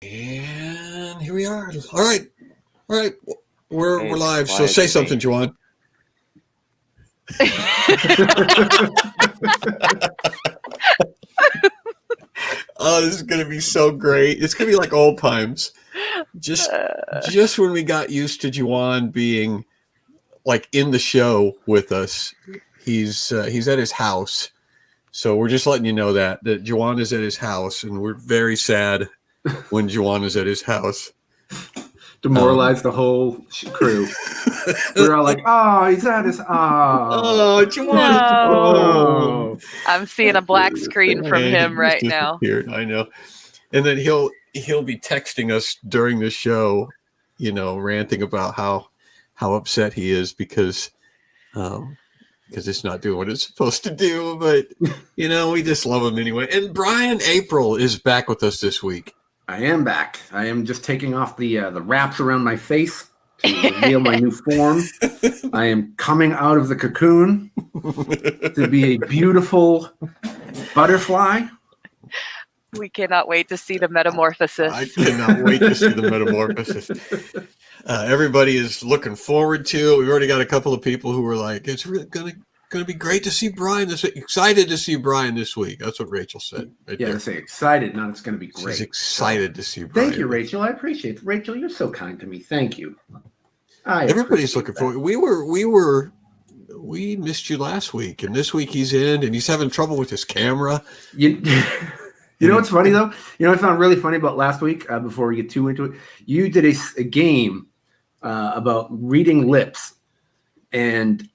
And here we are. All right. We're Hey, live. So quiet say to something, me. Juan. Oh, this is gonna be so great. It's gonna be like old times. Just when we got used to Juan being like in the show with us, he's at his house. So we're just letting you know that Juan is at his house, and we're very sad when Juan is at his house. Demoralized the whole crew. We were all like, "Oh, he's at his Juan! No. I'm seeing a black screen from him right now. I know. And then he'll be texting us during the show, ranting about how upset he is because it's not doing what it's supposed to do. But we just love him anyway. And Brian April is back with us this week. I am back. I am just taking off the wraps around my face to reveal my new form. I am coming out of the cocoon to be a beautiful butterfly. We cannot wait to see the metamorphosis. I cannot wait to see the metamorphosis. Everybody is looking forward to it. We've already got a couple of people who were like, it's really going to be great to see Brian this week. Excited to see Brian this week. That's what Rachel said. They say excited, not it's going to be great. She's excited to see Brian. Thank you, Rachel. I appreciate it. Rachel, you're so kind to me. Thank you. Everybody's looking forward. We missed you last week, and this week he's in, and he's having trouble with his camera. You know what's funny though? You know what I found really funny about last week? Before we get too into it, you did a game about reading lips, and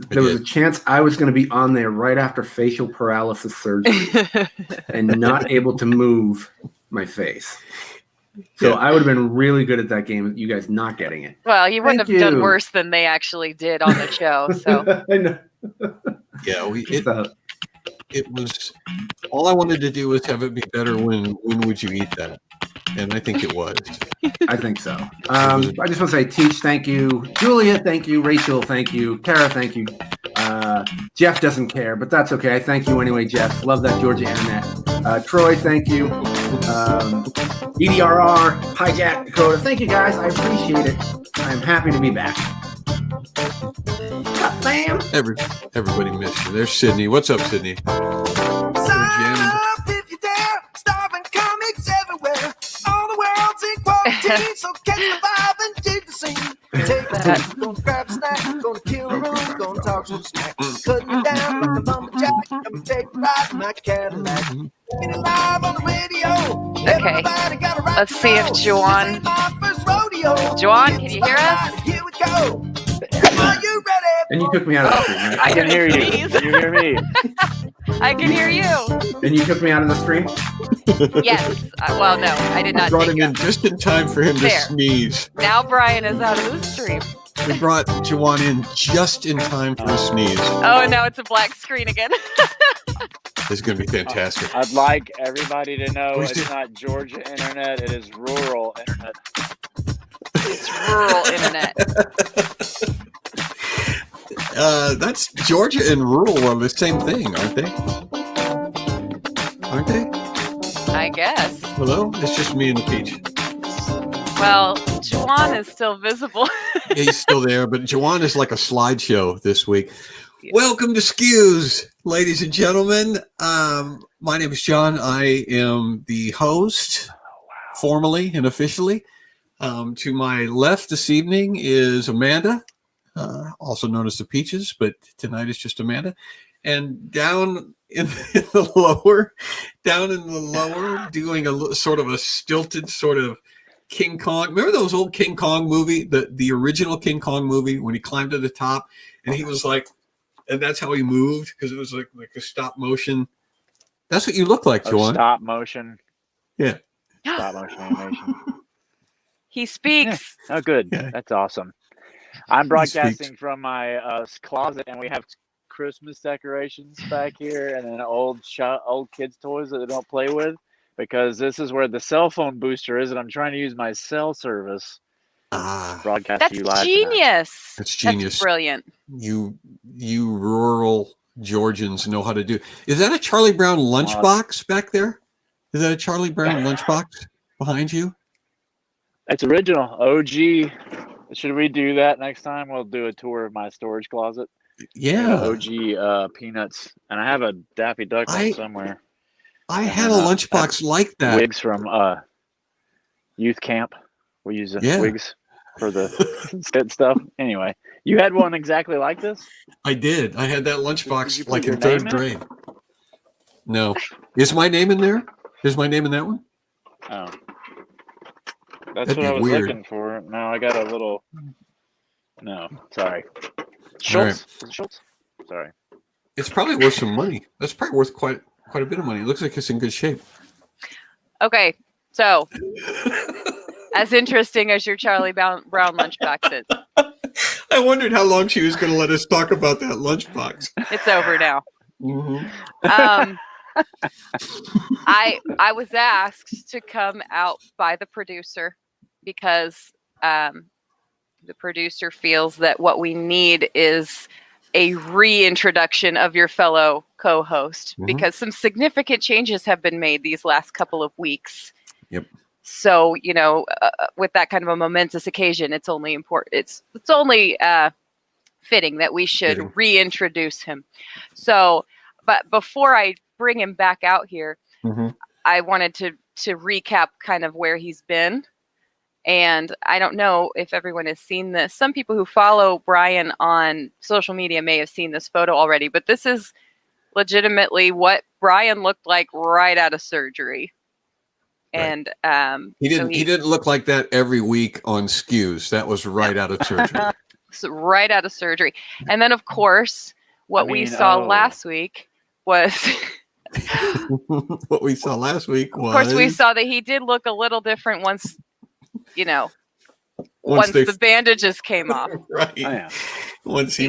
there was a chance I was going to be on there right after facial paralysis surgery and not able to move my face. So I would have been really good at that game. You guys not getting it. Well, you wouldn't have done worse than they actually did on the show. So I know. Yeah, it was all I wanted to do was have it be better. When would you eat that? And I think it was. I think so. I just want to say, Teach, thank you. Julia, thank you. Rachel, thank you. Tara, thank you. Jeff doesn't care, but that's okay. I thank you anyway, Jeff. Love that Georgia internet. Troy, thank you. EDRR, Hijack, Dakota. Thank you, guys. I appreciate it. I'm happy to be back. What's up, fam? Everybody missed you. There's Sydney. What's up, Sydney? If you dare, starving comics everywhere. All the world's equality, so catch the vibe and dig the scene. Take that. Gonna grab a snack, gonna kill a room, gonna talk some smack. Cutting it down like a lumberjack, I'm take a ride in my Cadillac. Get it live on the radio. Okay. Let's see if Juan. Juan, can you hear us? Here we go. Are you ready? And you took me out of the stream, right? I can hear you. Can you hear me? I can hear you. And you took me out of the stream? Yes. Well, no, I did not. Brought him in just in time for him to sneeze. Now Brian is out of the stream. We brought Juan in just in time for a sneeze. Oh, and now it's a black screen again. This is going to be fantastic. I'd like everybody to know it's not Georgia internet. It is rural internet. It's rural internet. That's Georgia and rural are the same thing, aren't they? Aren't they? I guess. Hello? It's just me and the Peach. Well, Juan is still visible. He's still there, but Juan is like a slideshow this week. Yeah. Welcome to SCQS, ladies and gentlemen. My name is John. I am the host, formally and officially. To my left this evening is Amanda, also known as the Peaches, but tonight is just Amanda. And down in the lower, doing a sort of a stilted sort of King Kong. Remember those old King Kong movie, the original King Kong movie, when he climbed to the top and he was like, and that's how he moved because it was like a stop motion. That's what you look like, Juan. Stop motion. Yeah. Stop motion animation. He speaks. Yeah. Oh, good. Yeah. That's awesome. I'm broadcasting from my closet, and we have Christmas decorations back here, and then old kids' toys that they don't play with, because this is where the cell phone booster is, and I'm trying to use my cell service. Broadcast That's to you live genius. That's genius. That's brilliant. You rural Georgians know how to do. Is that a Charlie Brown lunchbox back there? Is that a Charlie Brown lunchbox behind you? It's original OG. Should we do that next time? We'll do a tour of my storage closet. Yeah. OG peanuts, and I have a Daffy Duck one somewhere. I had a lunchbox like that. Wigs from youth camp. We use wigs for the spit stuff. Anyway, you had one exactly like this? I did. I had that lunchbox like in third grade. No. Is my name in there? Is my name in that one? Oh. That's what I was looking for. No, I got a little. No, sorry. Schultz? Is it Schultz? Sorry. It's probably worth some money. That's probably worth quite a bit of money. It looks like it's in good shape. Okay, so as interesting as your Charlie Brown lunchbox is, I wondered how long she was going to let us talk about that lunchbox. It's over now. Mm-hmm. I was asked to come out by the producer because the producer feels that what we need is a reintroduction of your fellow co-host because some significant changes have been made these last couple of weeks. Yep. So, with that kind of a momentous occasion, it's only important. It's only fitting that we should reintroduce him. So, but before I bring him back out here, I wanted to recap kind of where he's been. And I don't know if everyone has seen this. Some people who follow Brian on social media may have seen this photo already, but this is legitimately what Brian looked like right out of surgery. And he didn't look like that every week on SCQS. That was right out of surgery. So right out of surgery. And then of course, we saw last week was what we saw last week was, of course, we saw that he did look a little different once the bandages came off. Right. Oh, yeah. Once he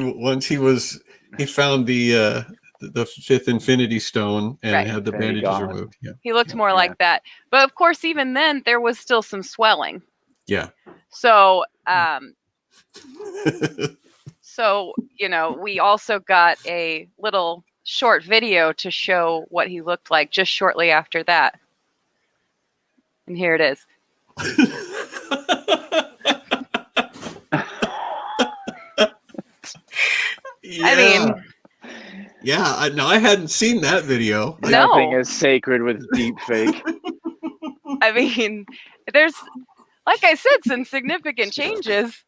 found the fifth infinity stone and had the bandages removed. Yeah. He looked more like that. But of course, even then there was still some swelling. Yeah. So we also got a little short video to show what he looked like just shortly after that. And here it is. I hadn't seen that video. Nothing is sacred with deep fake. I mean, there's, like I said, some significant changes.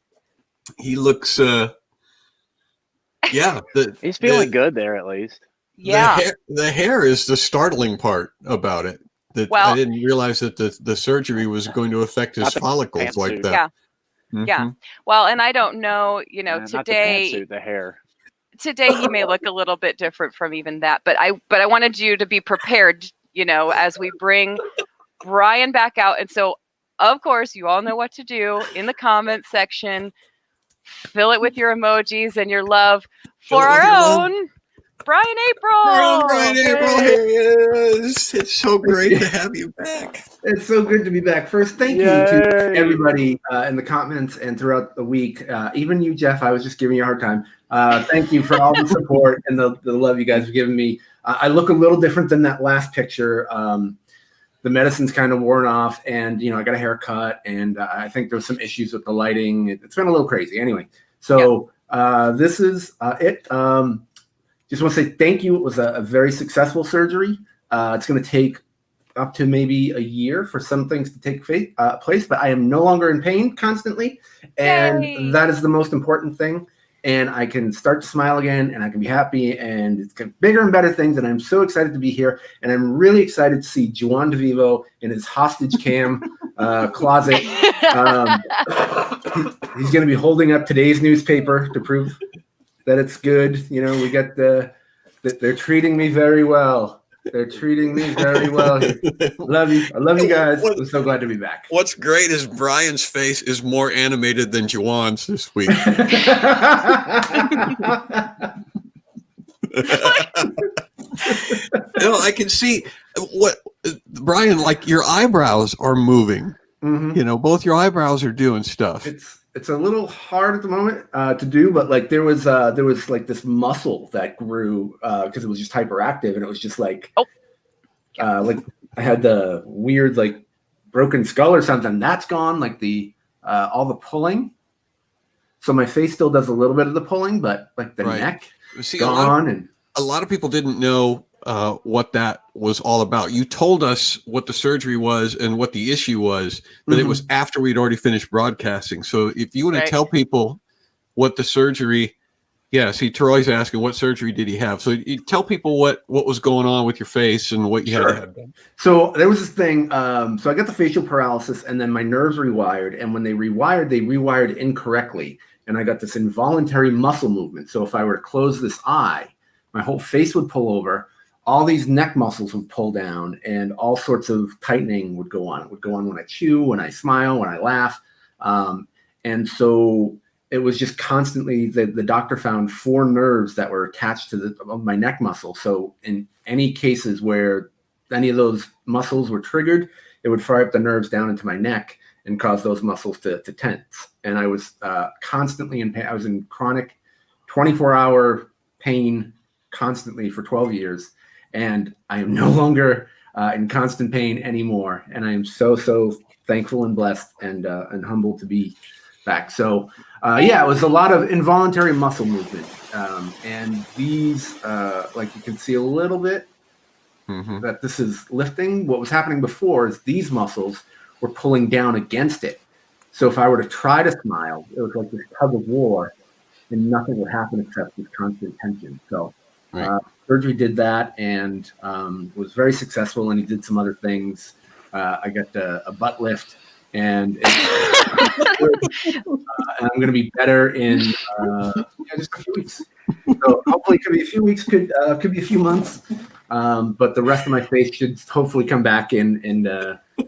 He looks he's feeling good there at least. Yeah. The hair is the startling part about it. I didn't realize that the surgery was going to affect his follicles like that. Yeah. Yeah. Well, and I don't know, today, not the pantsuit, the hair. Today he may look a little bit different from even that, but I wanted you to be prepared, as we bring Brian back out. And so, of course, you all know what to do in the comment section. Fill it with your emojis and your love for our own Brian April. Brian April, here he is. It's so great to have you back. It's so good to be back. First, thank you to everybody in the comments and throughout the week. Even you, Jeff, I was just giving you a hard time. Thank you for all the support and the love you guys have given me. I look a little different than that last picture. The medicine's kind of worn off, and I got a haircut, and I think there's some issues with the lighting. It's been a little crazy. Anyway, so this is it. Just want to say thank you. It was a very successful surgery. It's going to take up to maybe a year for some things to take place, but I am no longer in pain constantly, and that is the most important thing. And I can start to smile again, and I can be happy, and it's bigger and better things. And I'm so excited to be here, and I'm really excited to see Juan DeVivo in his hostage cam closet. He's going to be holding up today's newspaper to prove that it's good. We got they're treating me very well. They're treating me very well. Love you. I love you guys. I'm so glad to be back. What's great is Brian's face is more animated than Juan's this week. I can see what Brian, like your eyebrows are moving. Mm-hmm. Both your eyebrows are doing stuff. It's a little hard at the moment to do, but like there was like this muscle that grew because it was just hyperactive, and it was just like like I had the weird like broken skull or something. That's gone, like the all the pulling. So my face still does a little bit of the pulling, but like the neck gone. A lot of people didn't know what that was all about. You told us what the surgery was and what the issue was, but it was after we'd already finished broadcasting. So if you want to tell people what the surgery, see, Troy's asking what surgery did he have? So you tell people what was going on with your face and what you had to have done. So there was this thing. So I got the facial paralysis, and then my nerves rewired. And when they rewired incorrectly. And I got this involuntary muscle movement. So if I were to close this eye, my whole face would pull over. All these neck muscles would pull down, and all sorts of tightening would go on. It would go on when I chew, when I smile, when I laugh. And so it was just constantly, the doctor found 4 nerves that were attached to my neck muscle. So in any cases where any of those muscles were triggered, it would fire up the nerves down into my neck and cause those muscles to tense. And I was constantly in pain. I was in chronic 24-hour pain constantly for 12 years. And I am no longer in constant pain anymore. And I am so thankful and blessed and humbled to be back. So it was a lot of involuntary muscle movement. And these, like you can see a little bit that this is lifting. What was happening before is these muscles were pulling down against it. So if I were to try to smile, it was like this tug of war, and nothing would happen except this constant tension. So surgery did that, and was very successful, and he did some other things. I got a butt lift, and and I'm going to be better in just a few weeks. So hopefully it could be a few weeks, could be a few months, but the rest of my face should hopefully come back and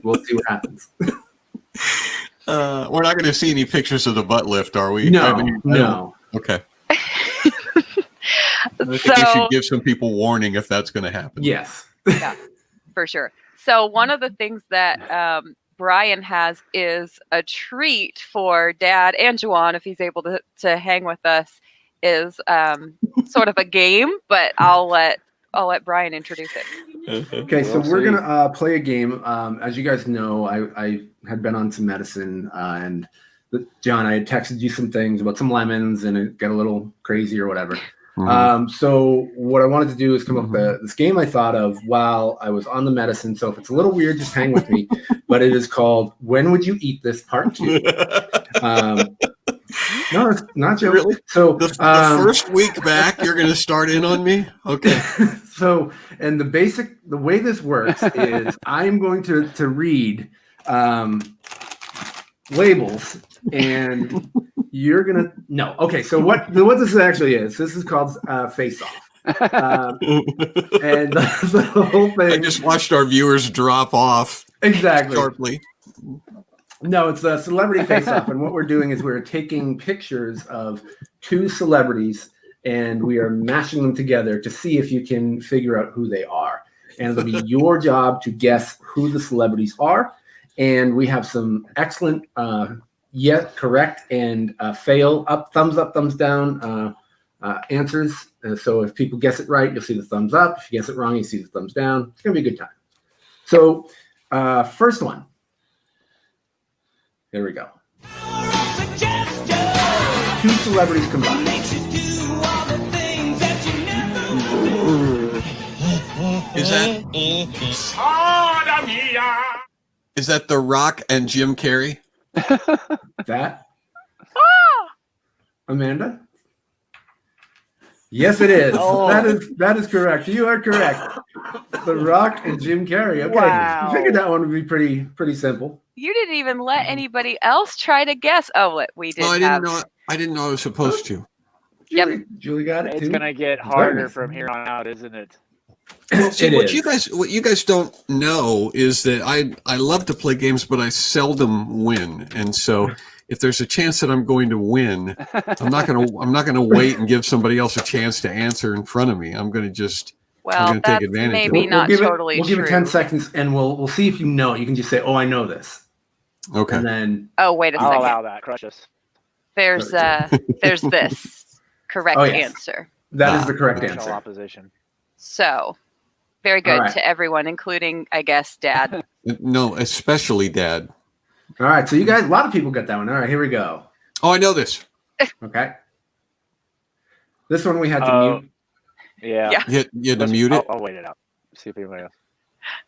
we'll see what happens. We're not going to see any pictures of the butt lift, are we? No. Okay. I think you should give some people warning if that's going to happen. Yes. Yeah, for sure. So one of the things that Brian has is a treat for Dad and Juan, if he's able to hang with us, is sort of a game, but I'll let Brian introduce it. Okay, so we're gonna play a game. As you guys know, I had been on some medicine, and John, I had texted you some things about some lemons, and it got a little crazy or whatever. So what I wanted to do is come up with this game I thought of while I was on the medicine. So if it's a little weird, just hang with me. But it is called "When Would You Eat This?" Part 2. No, it's not Joe. Really? So the first week back, you're going to start in on me? Okay. So, and the way this works is I'm going to read labels, and you're going to no. Okay, so what this actually is, this is called Face Off. And the whole thing. I just watched our viewers drop off. Exactly. Sharply. No, it's a celebrity face-off, and what we're doing is we're taking pictures of 2 celebrities, and we are mashing them together to see if you can figure out who they are. And it'll be your job to guess who the celebrities are. And we have some excellent, correct, and fail, thumbs up, thumbs down answers. So if people guess it right, you'll see the thumbs up. If you guess it wrong, you see the thumbs down. It's going to be a good time. So first one. There we go. 2 celebrities combined. Is that The Rock and Jim Carrey? That? Amanda? Yes, it is. Oh. That is correct. You are correct. The Rock and Jim Carrey. Okay, wow. I figured that one would be pretty simple. You didn't even let anybody else try to guess. Oh, we did. I didn't know I was supposed to. Julie got it. It's gonna get harder from here on out, isn't it? Well, see, what you guys don't know is that I love to play games, but I seldom win, and so if there's a chance that I'm going to win, I'm not gonna wait and give somebody else a chance to answer in front of me. I'm gonna just take advantage. Maybe not totally. We'll give it 10 seconds, and we'll see if you know. You can just say, "Oh, I know this." Okay. And then wait a second. I'll allow that. Crush us. There's this correct answer. That is the correct answer. Opposition. So, very good to everyone, including, I guess, Dad. No, especially Dad. All right, so you guys, a lot of people got that one. All right, here we go. Oh, I know this. Okay. This one we had to mute. Yeah. You had to mute it. I'll wait it out. See if anybody else.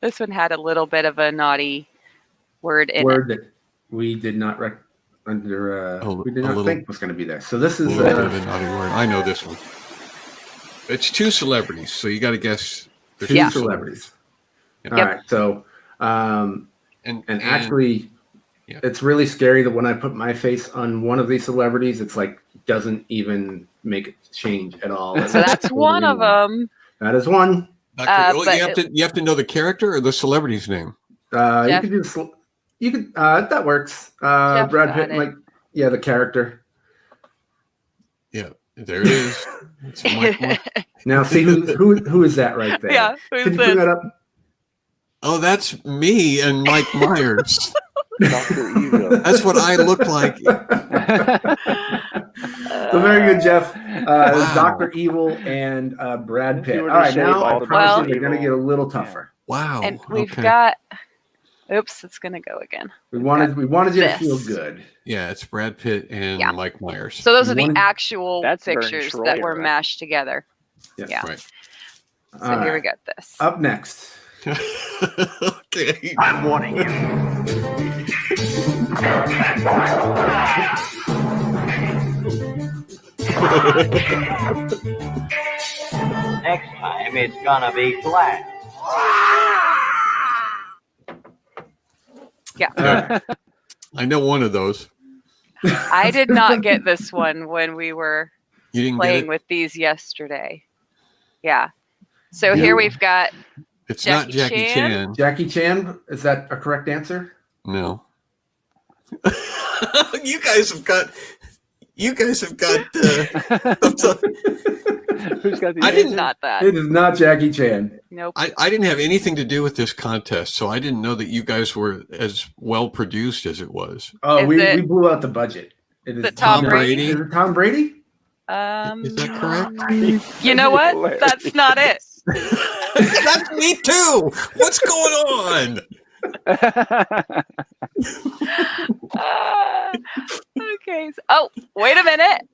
This one had a little bit of a naughty word in it. Word that we did not we did not think was going to be there. So this is a little bit of a naughty word. I know this one. It's two celebrities, so you got to guess. Two celebrities. All right, so and actually, it's really scary that when I put my face on one of these celebrities, it's like doesn't even make it change at all. So that's one of them. That is one. You have to know the character or the celebrity's name. You could do that works. Brad Pitt, like the character. Yeah, there it is. Now see who is that right there? Yeah, who's Can you this? bring that up? Oh, that's me and Mike Myers. Dr. Evil. That's what I look like. So very good, Jeff. Dr. Evil and Brad Pitt. All right, now I promise you they're going to get a little tougher. Wow. And we've got. Oops, it's going to go again. We wanted you to feel good. Yeah, it's Brad Pitt and Mike Myers. So those are the actual pictures that were mashed together. Yes. Yeah. Right. So here we got this. Up next. Okay. I'm warning you. Next time it's gonna be flat. Yeah. I know one of those. I did not get this one when we were You didn't playing get it? with these yesterday. Yeah. So here we've got It's not Jackie Chan. Jackie Chan, is that a correct answer? No. You guys have got. Who's got the I didn't not that. It is not Jackie Chan. Nope. I didn't have anything to do with this contest, so I didn't know that you guys were as well produced as it was. Oh, we blew out the budget. It is Tom Brady? Is it Tom Brady? Is that correct? You know what? That's not it. That's me too. What's going on? Okay. Oh, wait a minute.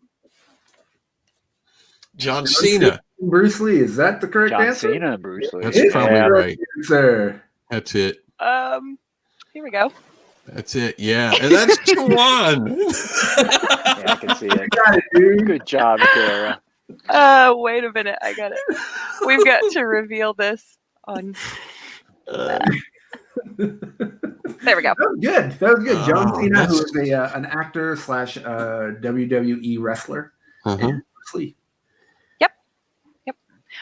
John Cena. Bruce Lee. Is that the correct John answer? Cena and Bruce Lee. That's probably right. Answer. That's it. Here we go. That's it. Yeah, and that's Juan. Yeah, I can see it. Got it, dude. Good job, Kara. Wait a minute. I got it. We've got to reveal this on. There we go. That was good. That was good. John Cena, who that's- is an actor / WWE wrestler. Uh-huh. And Bruce Lee.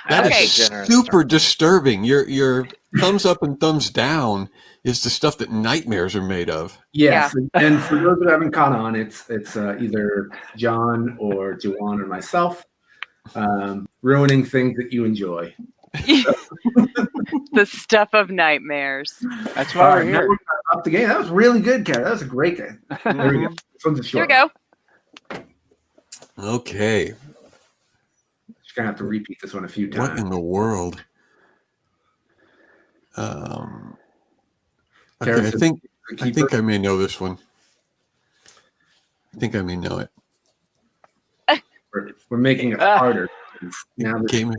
That Okay. is super disturbing. Your thumbs up and thumbs down is the stuff that nightmares are made of. Yes, and for those that haven't caught on, it's either John or Juan or myself ruining things that you enjoy. The stuff of nightmares. That's why we're Now here. we're up the game. That was really good, Kara. That was a great game. There we go. This one's a Here we short. go. Okay. Just gonna have to repeat this one a few times. What in the world? Okay, Kara I says think the I keeper. think I may know this one. I think I may know it. We're making it harder. Now The game is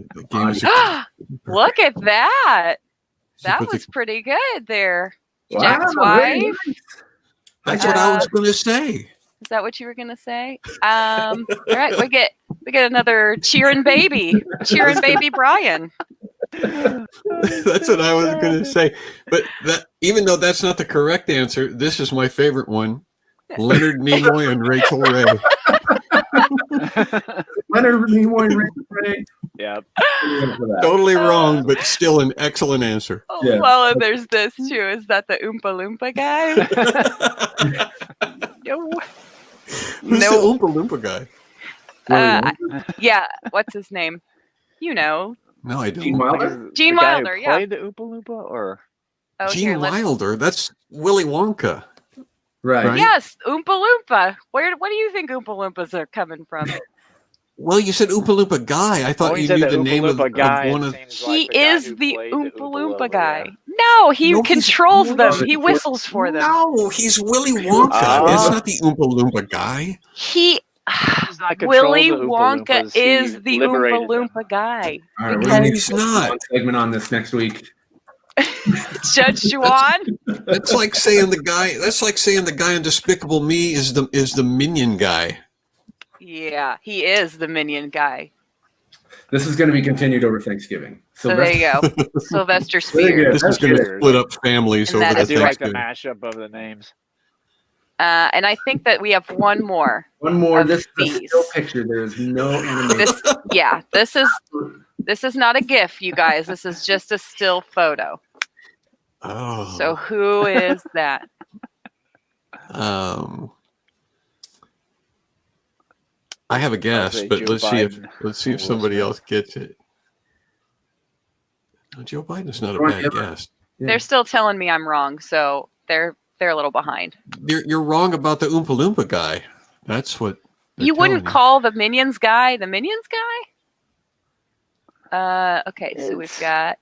Look at that. That Put the- was pretty good there. Wow, Jack's very wife. nice. That's what I was going to say. Is that what you were gonna say? All right, we get another cheering baby Brian. That's what I was going to say. But even though that's not the correct answer, this is my favorite one. Leonard Nimoy and Rachel Ray. Leonard Nimoy and Rachel Ray. Yep. Totally wrong, but still an excellent answer. Oh, Yeah. well, and there's this too. Is that the Oompa Loompa guy? No. Who's the Oompa Loompa guy? Yeah. What's his name? You know, No, I Gene don't. Wilder? Gene The guy who Wilder, yeah. Played the Oompa Loompa, or oh, Gene here, let's- Wilder. That's Willy Wonka. Right. Right. Yes, Oompa Loompa. What do you think Oompa Loompas are coming from? Well, you said Oompa Loompa guy. I thought Oh, you you said knew the the name Oompa of, Loompa guy. of one It of. seems He like the guy is who the played Oompa Loompa, Loompa guy. yeah. No, he No, he's controls them. not. He whistles for them. No, he's Willy Wonka. Oh. It's not the Oompa Loompa guy. He Does not control Willy the Oompa Wonka Loompas. He is the Oompa liberated them. Loompa guy. All right, we're No, gonna need he's a not. one segment on this next week. Judge Juan. That's like saying the guy. That's like saying the guy in Despicable Me is the Minion guy. Yeah, he is the Minion guy. This is going to be continued over Thanksgiving. So there you go. Sylvester Very good. This Spears. is going to Weird. split up families And over that the I do like the Thanksgiving. mashup of the names. And I think that we have one more. One more. Of This is a these. still picture. There is no animation. This is not a GIF, you guys. This is just a still photo. Oh. So who is that? I have a guess, say but Joe let's Biden see if or somebody Smith. else gets it. No, Joe Biden's not a Right, bad yeah. guess. Yeah. They're still telling me I'm wrong, so they're a little behind. You're wrong about the Oompa Loompa guy. That's what they're You wouldn't telling call the Minions guy the Minions guy? Okay, so we've got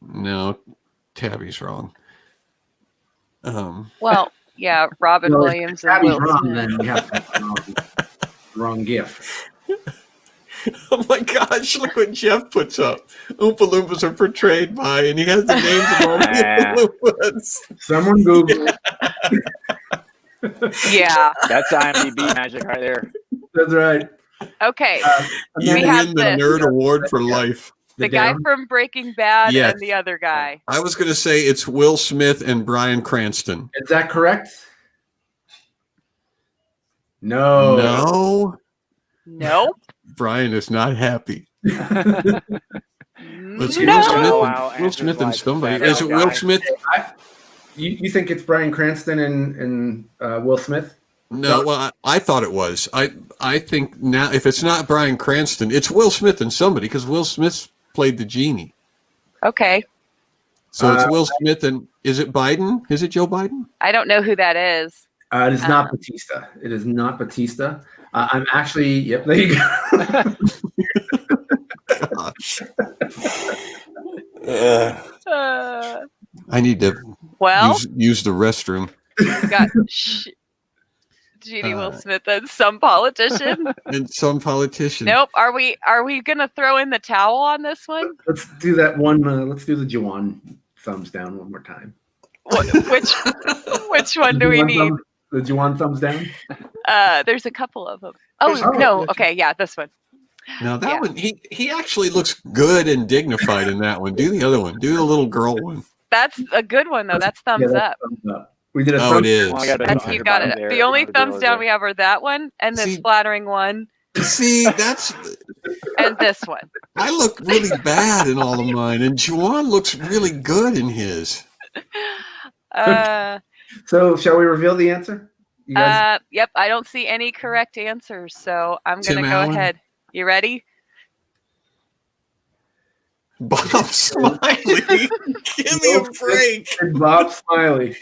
No, Tabby's wrong. well, yeah, Robin No, Williams and Abby's Will wrong, Smith. then we have wrong gift. Oh my gosh, look what Jeff puts up. Oompa Loompas are portrayed by, and he has the names of all the Oompa Loompas. Someone Google. Yeah. That's IMDb magic right there. That's right. Okay. You We have win the this. Nerd Award for life. The guy down. from Breaking Bad Yes. and the other guy. I was going to say it's Will Smith and Bryan Cranston. Is that correct? No. No, Nope. Brian is not happy. Let's see, No. Will Smith and somebody. Fat Is it Will guy. Smith? You think it's Bryan Cranston and Will Smith? No, well, I thought it was. I think now, if it's not Bryan Cranston, it's Will Smith and somebody, because Will Smith played the genie. Okay. So it's Will Smith and is it Biden? Is it Joe Biden? I don't know who that is. It is not Batista. It is not Batista. I'm actually. Yep. There you go. Gosh. Uh, I need to well, use the restroom. we got Genie Will Smith and some politician. And some politician. Nope. Are we gonna throw in the towel on this one? Let's do that one. Let's do the Juwan thumbs down one more time. Which one do we need? The Juwan thumbs down. There's a couple of them. Oh Oh, no. gotcha. Okay, yeah, this one. Now that Yeah. one, he actually looks good and dignified in that one. Do the other one. Do the little girl one. That's a good one though. That's thumbs Yeah, up. that's thumbs up. We did a Oh, thumbs it is. Well, I gotta That's talk you got about it. there. The only How to thumbs deal down with we have are that one and this See- flattering one See, that's and this one. I look really bad in all of mine, and Juwan looks really good in his. So, shall we reveal the answer? You guys, Yep. I don't see any correct answers, so I'm Tim gonna go Allen? ahead. You ready? Bob Smiley, give me a break. Bob Smiley.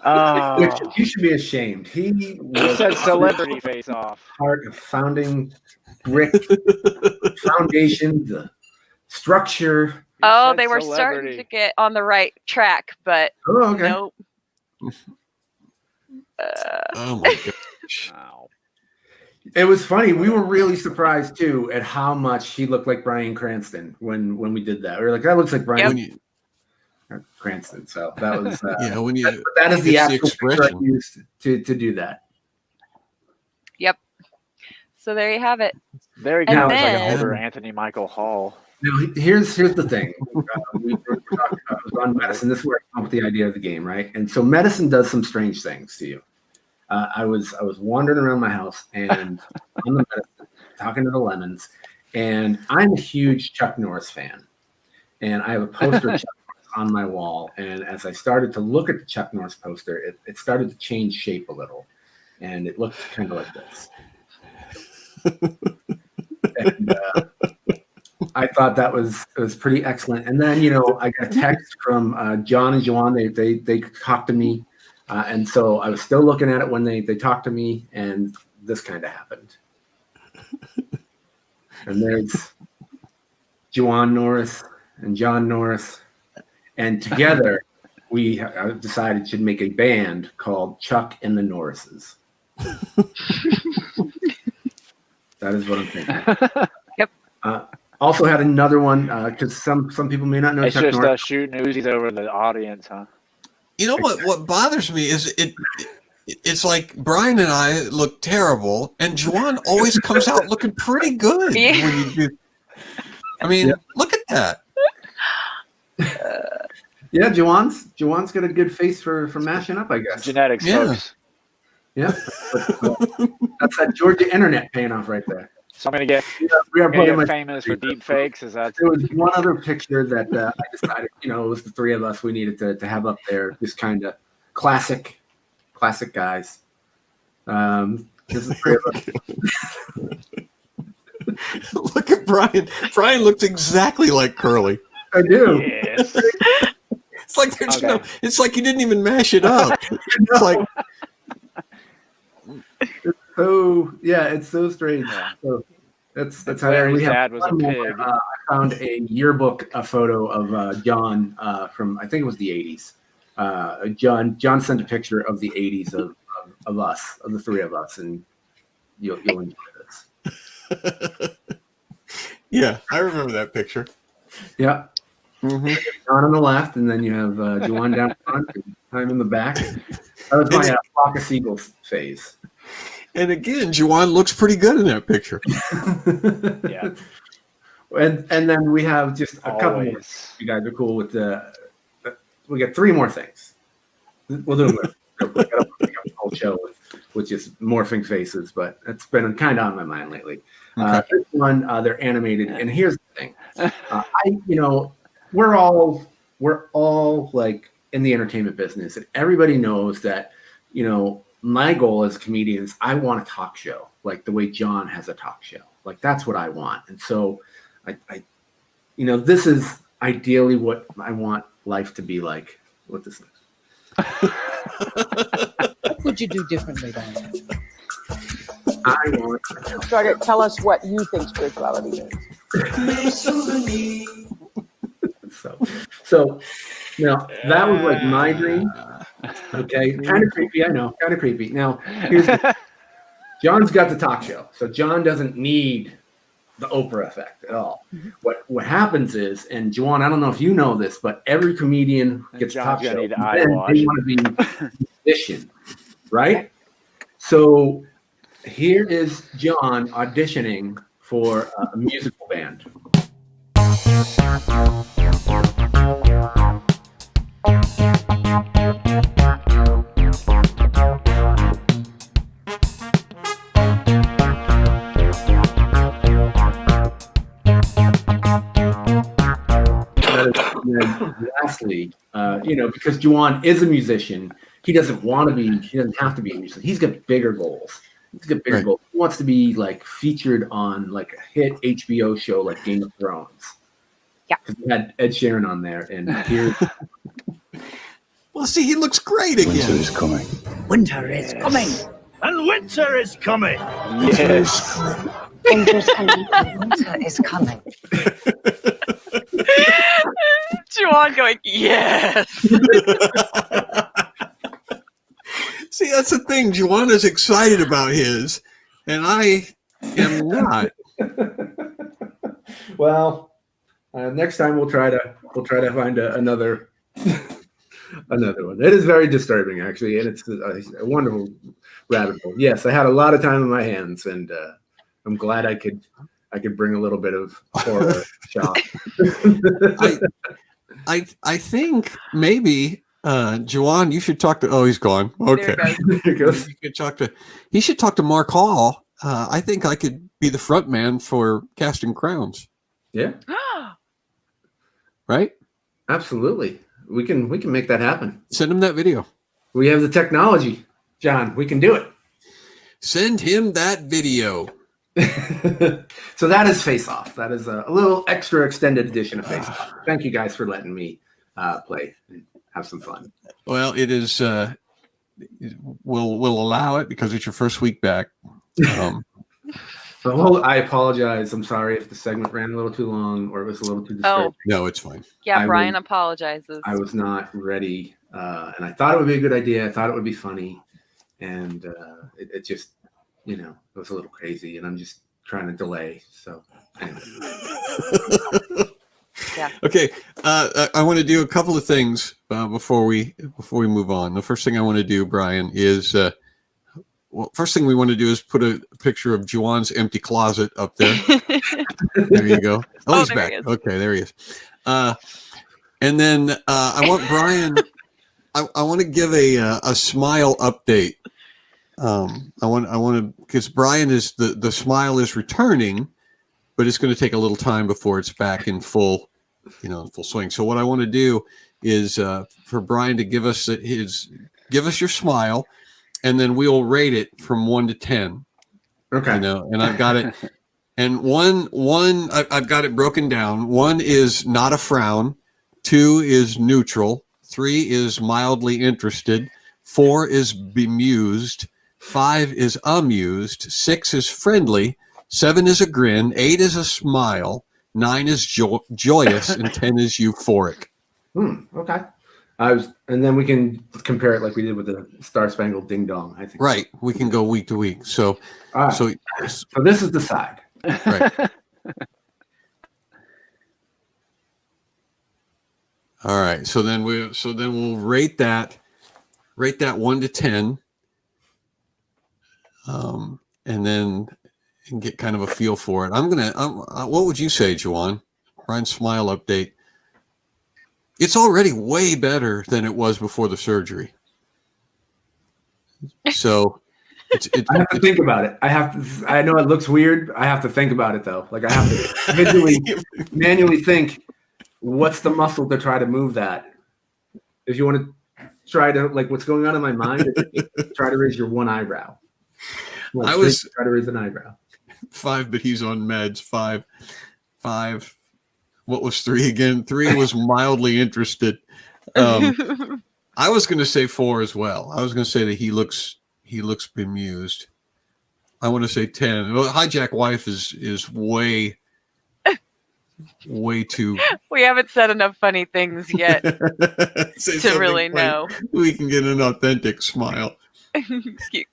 Oh, Which you should be ashamed. He he was said celebrity face off. part of founding brick foundation, the structure. He Oh, said they were starting celebrity. to get on the right track, but Oh, okay. nope. Oh my gosh. Wow. It was funny. We were really surprised too at how much he looked like Bryan Cranston when we did that. We were like, that looks like Bryan When you, Cranston. So that was yeah, when you that is the it's the actual picture I expression. used to do that. Yep. So there you have it. There he And goes, like then- an older Anthony Michael Hall. Now, here's the thing. We were talking about on medicine. This is where I come up with the idea of the game, right? And so medicine does some strange things to you. I was wandering around my house and on the medicine, talking to the lemons, and I'm a huge Chuck Norris fan, and I have a poster of Chuck Norris on my wall. And as I started to look at the Chuck Norris poster, it started to change shape a little, and it looked kind of like this. And I thought that was pretty excellent. And then, I got a text from John and Juan. They talked to me. And so I was still looking at it when they talked to me, and this kind of happened. And there's Juan Norris and John Norris. And together, we decided to make a band called Chuck and the Norrises. That is what I'm thinking. Yep. Also had another one, because some people may not know It's Chuck just Norris. shooting Uzis over the audience, huh? You know what bothers me is it's like Brian and I look terrible, and Juan always comes out looking pretty good. Yeah. When you do. I mean, look at that. Yeah, Juwan's got a good face for mashing up, I guess. Genetics, folks. Yeah. That's that Georgia internet paying off right there. So I'm gonna get famous for deep fakes. Is that? There was one other picture that I decided, it was the three of us we needed to have up there. Just kind of classic guys. Just the three of us. Look at Brian. Brian looks exactly like Curly. I do. Yes. It's like there's it's like you didn't even mash it up. It's like it's so strange. Yeah. So that's how Larry's we have. dad was a pig. I found a yearbook, a photo of John from, I think it was the 80s. John sent a picture of the 80s of us, of the three of us, and you'll enjoy this. Yeah, I remember that picture. Yeah. Mm-hmm. John on the left, and then you have Juan down front, and I'm in the back. That was my flock of seagulls phase. And again, Juwan looks pretty good in that picture. Yeah. And then we have just a couple more. Always. You guys are cool with we got three more things. We'll do them real quick. I don't want to take up the whole show with just morphing faces, but it's been kind of on my mind lately. Okay. This one, they're animated, and here's the thing. We're all like in the entertainment business, and everybody knows that, my goal as a comedian is I want a talk show, like the way John has a talk show. Like that's what I want. And so I this is ideally what I want life to be like. What this is. What would you do differently then? I want Tell us what you think spirituality is. So now that was like my dream. Okay, kind of creepy, I know, kind of creepy. Now, John's got the talk show, so John doesn't need the Oprah effect at all. Mm-hmm. What happens is, and Juan, I don't know if you know this, but every comedian gets a talk show, need and eye then wash. they want to be a musician, right? So here is John auditioning for a musical band. Lastly, because Juwan is a musician, he doesn't have to be a musician. He's got bigger goals. Goals. He wants to be like featured on like a hit HBO show like Game of Thrones. Yeah. Because we had Ed Sheeran on there, and here. Well, see, he looks great again. Winter is coming. Winter is coming. And winter is coming. Yes. Winter's coming. Winter is coming. Juwan going, yes. See, that's the thing. Juwan is excited about his, and I am not. Well, next time we'll try to find another one. It is very disturbing, actually, and it's a wonderful rabbit hole. Yes, I had a lot of time in my hands, and I'm glad I could bring a little bit of horror shock. I think maybe Juwan, you should talk to. Oh, he's gone. Okay, There he goes. You could talk to. He should talk to Mark Hall. I think I could be the front man for Casting Crowns. Yeah, Right? absolutely. We can make that happen. Send him that video. We have the technology, John. We can do it. Send him that video. So that is Face Off. That is a little extra extended edition of Face Off. Thank you guys for letting me play and have some fun. Well, it is. We'll allow it because it's your first week back. So I apologize. I'm sorry if the segment ran a little too long or it was a little too disturbing. Oh, No, it's fine. yeah, Brian apologizes. I was not ready, and I thought it would be a good idea. I thought it would be funny, and it just, it was a little crazy, and I'm just trying to delay. So anyway. Yeah. Okay. I want to do a couple of things before we move on. The first thing I want to do, Brian, is first thing we want to do is put a picture of Juan's empty closet up there. There you go. Oh, he's back. Okay, there he is. And then I want Brian. I want to give a smile update. I want to, because Brian is the smile is returning, but it's going to take a little time before it's back in full swing. So what I want to do is for Brian to give us your smile, and then we'll rate it from 1 to 10. Okay. And I've got it. And I've got it broken down. 1 is not a frown. 2 is neutral. 3 is mildly interested. 4 is bemused. 5 is amused. 6 is friendly. 7 is a grin. 8 is a smile. 9 is joyous, and 10 is euphoric. Okay. And then we can compare it like we did with the Star Spangled Ding Dong, I think. Right. We can go week to week. So, right. So this is the side. Right. All right. So then we'll rate that 1 to 10. And then get kind of a feel for it. What would you say, Juan? Brian's smile update. It's already way better than it was before the surgery. So I have to think about it. I know it looks weird. I have to think about it though. Like I have to manually think, what's the muscle to try to move that? If you want to try to, like, what's going on in my mind, try to raise your one eyebrow. Try to raise an eyebrow. 5, but he's on meds. 5. What was 3 again? 3 was mildly interested. I was going to say 4 as well. I was going to say that he looks bemused. I want to say 10. Well, Hijack Wife is way too. We haven't said enough funny things yet to really know. We can get an authentic smile. You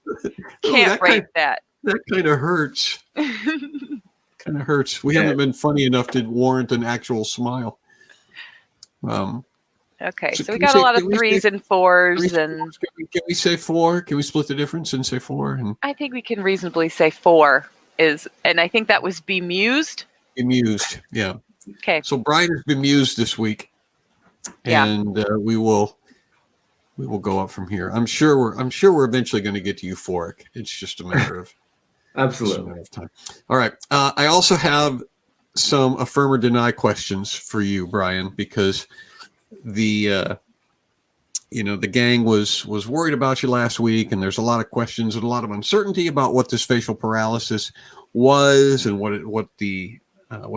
can't rate that. That kind of hurts. We haven't been funny enough to warrant an actual smile. Okay, so we got a lot of 3s and 4s, and can we say 4? Can we split the difference and say 4? And I think we can reasonably say 4 and I think that was bemused. Bemused, yeah. Okay. So Brian is bemused this week, and we will go up from here. I'm sure we're eventually going to get to euphoric. It's just a matter of. Absolutely. Time. All right. I also have some affirm or deny questions for you, Brian, because the gang was worried about you last week, and there's a lot of questions and a lot of uncertainty about what this facial paralysis was and what the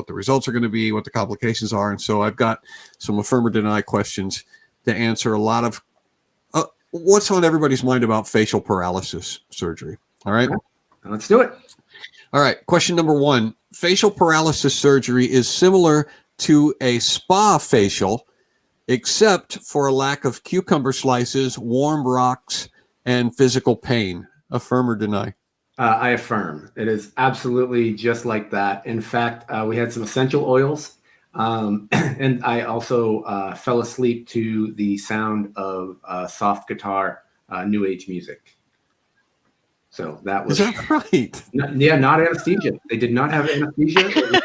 results are going to be, what the complications are, and so I've got some affirm or deny questions to answer a lot of what's on everybody's mind about facial paralysis surgery. All right. Let's do it. All right. Question number 1. Facial paralysis surgery is similar to a spa facial, except for a lack of cucumber slices, warm rocks, and physical pain. Affirm or deny? I affirm. It is absolutely just like that. In fact, we had some essential oils, and I also fell asleep to the sound of soft guitar, new age music. So that was. Is that right? Not anesthesia. They did not have anesthesia.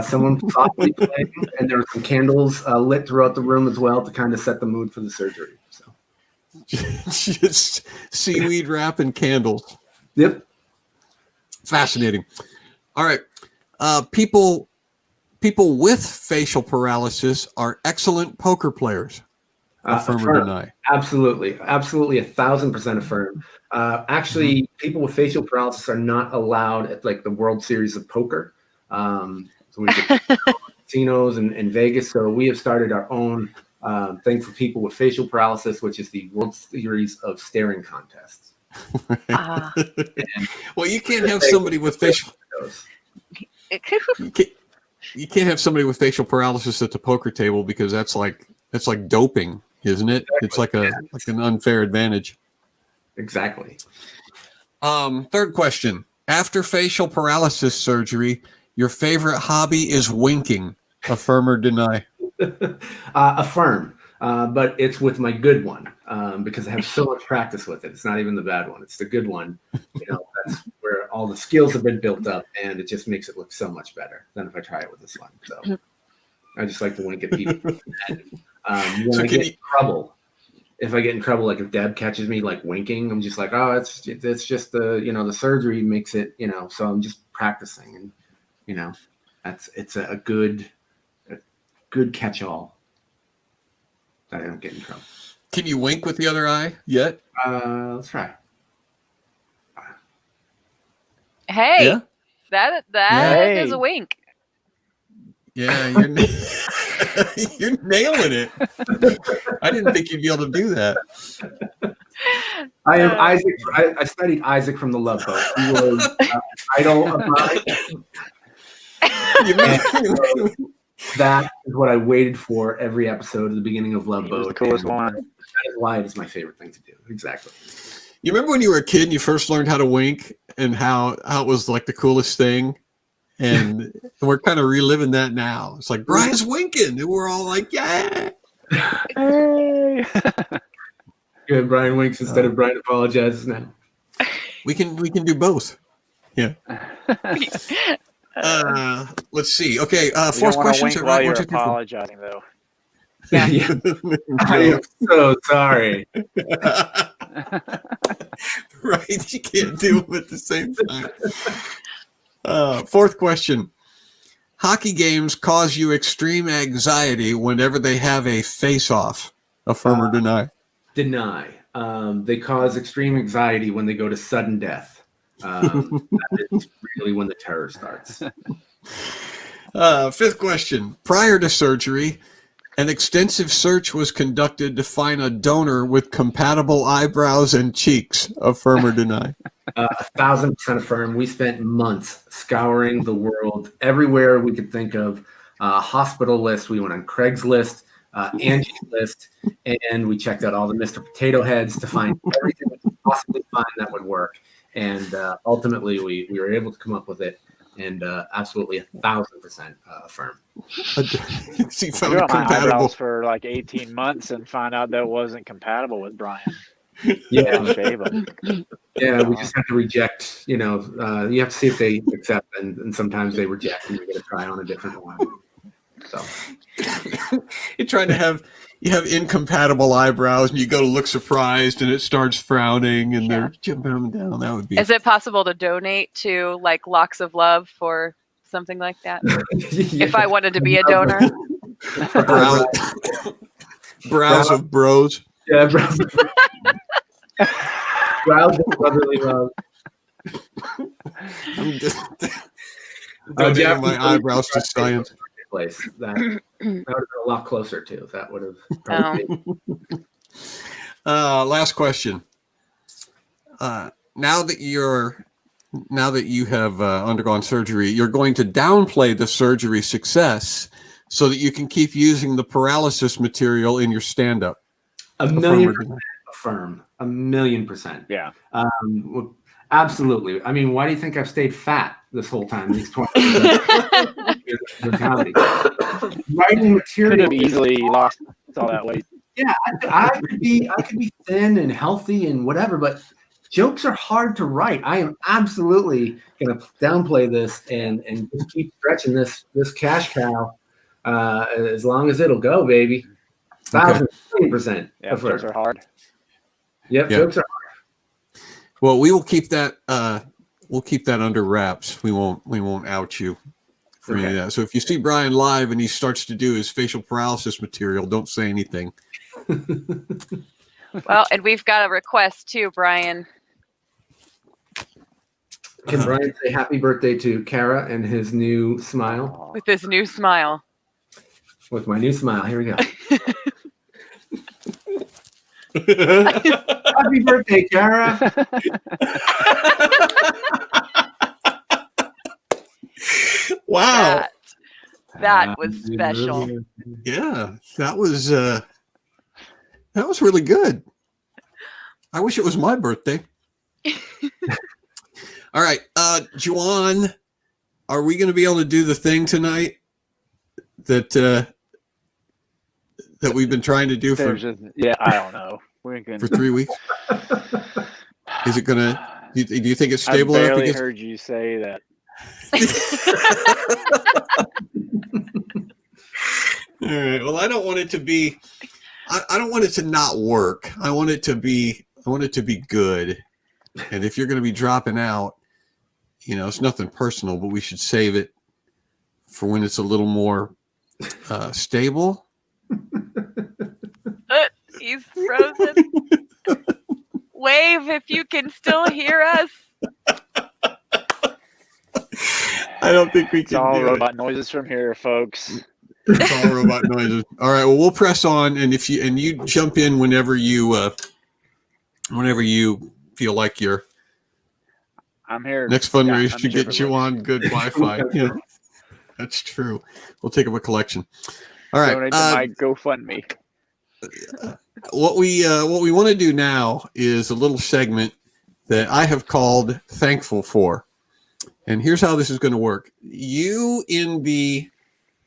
Someone softly playing, and there were some candles lit throughout the room as well to kind of set the mood for the surgery. So, just seaweed wrap and candles. Yep. Fascinating. All right. People with facial paralysis are excellent poker players. Affirm or deny? Absolutely. 1,000% affirm. Actually, people with facial paralysis are not allowed at like the World Series of Poker. So we get casinos in Vegas. So we have started our own thing for people with facial paralysis, which is the World Series of Staring Contests. Well, you can't have somebody with facial. You can't have somebody with facial paralysis at the poker table because that's like doping, isn't it? It's like an unfair advantage. Exactly. Third question. After facial paralysis surgery, your favorite hobby is winking. Affirm or deny? Affirm. But it's with my good one because I have so much practice with it. It's not even the bad one. It's the good one. That's where all the skills have been built up, and it just makes it look so much better than if I try it with this one. So I just like to wink at people. And, when I get in trouble, if I get in trouble, like if Deb catches me like winking, I'm just like, oh, it's just the the surgery makes it, so I'm just practicing, and it's a good catch-all that I don't get in trouble. Can you wink with the other eye yet? Let's try. Hey, Yeah? that is a wink. Yeah, you're nailing it. I didn't think you'd be able to do that. I am Isaac. I studied Isaac from the Love Boat. He was idol of mine. That is what I waited for every episode at the beginning of Love Boat. The coolest one. That is why it is my favorite thing to do. Exactly. You remember when you were a kid and you first learned how to wink and how it was like the coolest thing? And we're kind of reliving that now. It's like Brian's winking, and we're all like, "Yeah!" Hey. Good. Brian winks instead of Brian apologizes now. We can do both. Yeah. Let's see. Okay. Fourth question. Wink while you're apologizing, though. Yeah. I am so sorry. Right. You can't do them at the same time. Fourth question. Hockey games cause you extreme anxiety whenever they have a face-off. Affirm or deny? Deny. They cause extreme anxiety when they go to sudden death. That is really when the terror starts. Fifth question. Prior to surgery, an extensive search was conducted to find a donor with compatible eyebrows and cheeks. Affirm or deny? 1,000% affirm. We spent months scouring the world everywhere we could think of. Hospital list. We went on Craigslist, Angie's list, and we checked out all the Mr. Potato Heads to find everything we could possibly find that would work. And ultimately, we were able to come up with it. And absolutely 1,000% affirm. She found You're it on my compatible eyebrows for like 18 months and find out that wasn't compatible with Brian. Yeah, Shave him. yeah. We just have to reject. You have to see if they accept, and sometimes they reject, and you got to try on a different one. So you're trying to have incompatible eyebrows, and you go to look surprised, and it starts frowning, and they're jumping up and down. That would be. Is it possible to donate to like Locks of Love for something like that? Yeah. If I wanted to be a donor. Brows of bros. Yeah, brows of brotherly love. I'm just donating my eyebrows to science. Place that would have been a lot closer to. That would have probably last question. Now that you have undergone surgery, you're going to downplay the surgery success so that you can keep using the paralysis material in your stand-up. 1,000,000% affirm. 1,000,000%. Yeah. Absolutely. I mean, why do you think I've stayed fat this whole time? These 20 years. Writing material. Could have easily lost all that weight. Yeah, I could be thin and healthy and whatever, but jokes are hard to write. I am absolutely going to downplay this and just keep stretching this cash cow as long as it'll go, baby. 1,000%. Yeah, jokes are hard. Yep, jokes are hard. Well, we will keep that. We'll keep that under wraps. We won't out you for any of that. So if you see Brian live and he starts to do his facial paralysis material, don't say anything. Well, and we've got a request too, Brian. Can Brian say happy birthday to Kara and his new smile? With his new smile. With my new smile. Here we go. Happy birthday, Kara. Wow. That was special. Yeah, that was really good. I wish it was my birthday. All right, Juan, are we going to be able to do the thing tonight that we've been trying to do for I don't know. for 3 weeks? Is it gonna? Do you think it's stable? I barely heard you say that. All right. Well, I don't want it to be. I don't want it to not work. I want it to be good. And if you're going to be dropping out, it's nothing personal, but we should save it for when it's a little more stable. He's frozen. Wave if you can still hear us. I don't think we can. It's all do robot noises from here, folks. It's all robot noises. All right. Well, we'll press on, and you jump in whenever you feel like you're. I'm here. Next fundraiser to get you on good Wi-Fi. Yeah, that's true. We'll take up a collection. All right. Donate to my GoFundMe. What we want to do now is a little segment that I have called "Thankful For," and here's how this is going to work. You in the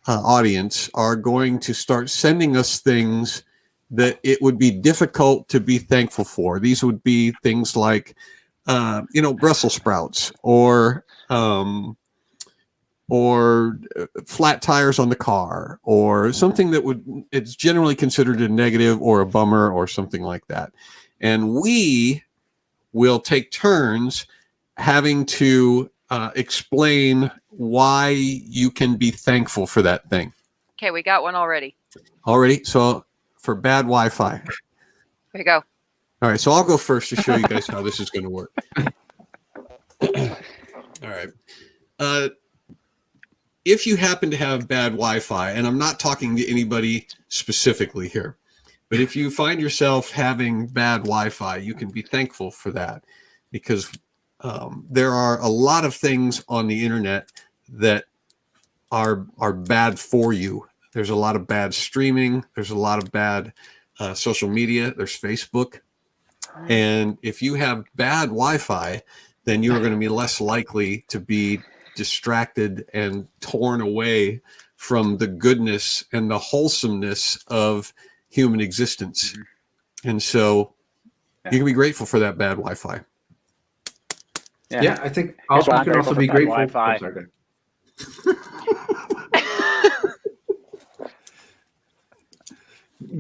audience are going to start sending us things that it would be difficult to be thankful for. These would be things like, Brussels sprouts or flat tires on the car, or something that it's generally considered a negative or a bummer or something like that. And we will take turns having to explain why you can be thankful for that thing. Okay, we got one already. So for bad Wi-Fi. Here you go. All right, so I'll go first to show you guys how this is going to work. All right. If you happen to have bad Wi-Fi, and I'm not talking to anybody specifically here, but if you find yourself having bad Wi-Fi, you can be thankful for that, because there are a lot of things on the internet that are bad for you. There's a lot of bad streaming. There's a lot of bad social media. There's Facebook. And if you have bad Wi-Fi, then you're going to be less likely to be distracted and torn away from the goodness and the wholesomeness of human existence. And so you can be grateful for that bad Wi-Fi. Yeah, I think you can also be grateful for Wi-Fi.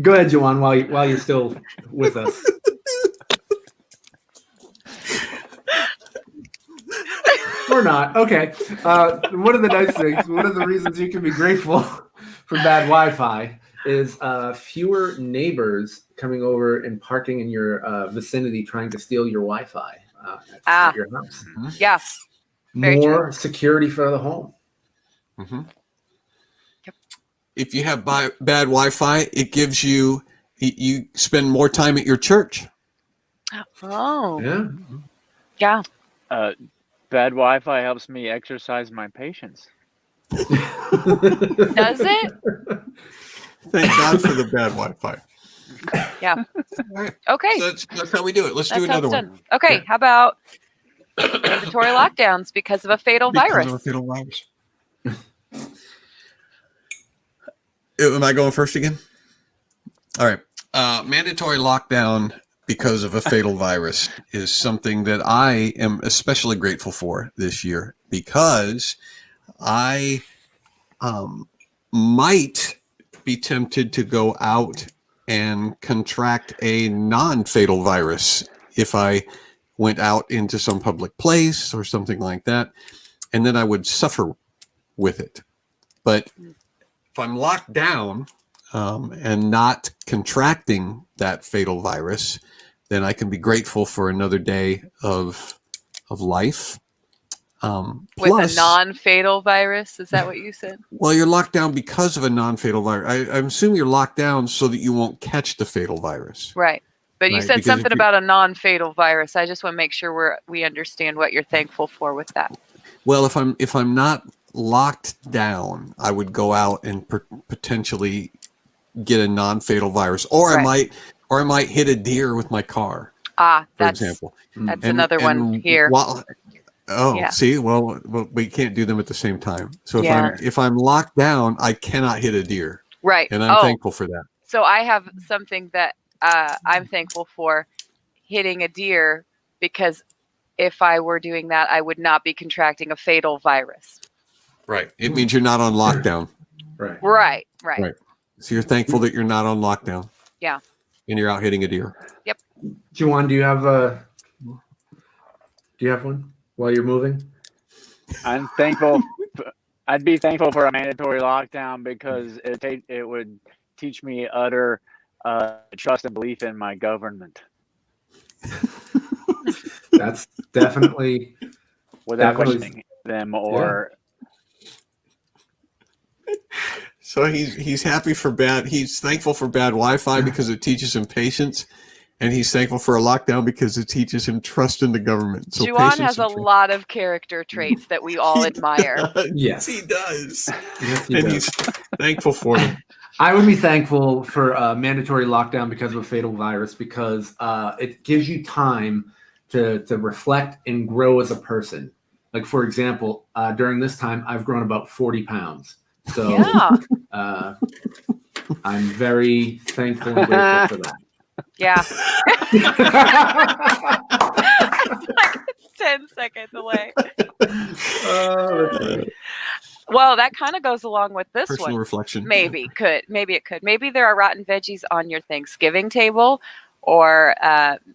Go ahead, Juan, while you're still with us. Or not. Okay. One of the nice things, one of the reasons you can be grateful for bad Wi-Fi is fewer neighbors coming over and parking in your vicinity trying to steal your Wi-Fi at your house. Yeah. More security for the home. Mm-hmm. Yep. If you have bad Wi-Fi, it gives you spend more time at your church. Oh. Yeah. Yeah. Bad Wi-Fi helps me exercise my patience. Does it? Thank God for the bad Wi-Fi. Yeah. All right. Okay. So that's how we do it. Let's do another one. Okay. Yeah. How about mandatory lockdowns because of a fatal virus? Of a fatal virus. Am I going first again? All right. Mandatory lockdown because of a fatal virus is something that I am especially grateful for this year, because I might be tempted to go out and contract a non-fatal virus if I went out into some public place or something like that, and then I would suffer with it. But if I'm locked down and not contracting that fatal virus, then I can be grateful for another day of life. With a non-fatal virus? Is that what you said? Well, you're locked down because of a non-fatal virus. I assume you're locked down so that you won't catch the fatal virus. Right. But you Right, said because something about a non-fatal virus. I just want to make sure we understand what you're thankful for with that. Well, if I'm not locked down, I would go out and potentially get a non-fatal virus, or Right. I might hit a deer with my car. For that's example. That's another one here. Yeah. See, well, we can't do them at the same time. So Yeah. if I'm locked down, I cannot hit a deer. Right. And I'm thankful for that. So I have something that I'm thankful for, hitting a deer, because if I were doing that, I would not be contracting a fatal virus. Right. It means you're not on lockdown. Right. Right. So you're thankful that you're not on lockdown. Yeah. And you're out hitting a deer. Yep. Juan, do you have one while you're moving? I'm thankful. I'd be thankful for a mandatory lockdown because it would teach me utter trust and belief in my government. That's definitely without questioning them or. So he's happy for bad. He's thankful for bad Wi-Fi because it teaches him patience, and he's thankful for a lockdown because it teaches him trust in the government. So Juan has a lot of character traits that we all admire. Yes, he does. Yes, and he's thankful for them. I would be thankful for a mandatory lockdown because of a fatal virus, because it gives you time to reflect and grow as a person. Like, for example, during this time, I've grown about 40 pounds. So I'm very thankful and grateful for that. Yeah. 10 seconds away. Well, that kind of goes along with this Personal one. reflection. Maybe it could. Maybe there are rotten veggies on your Thanksgiving table, or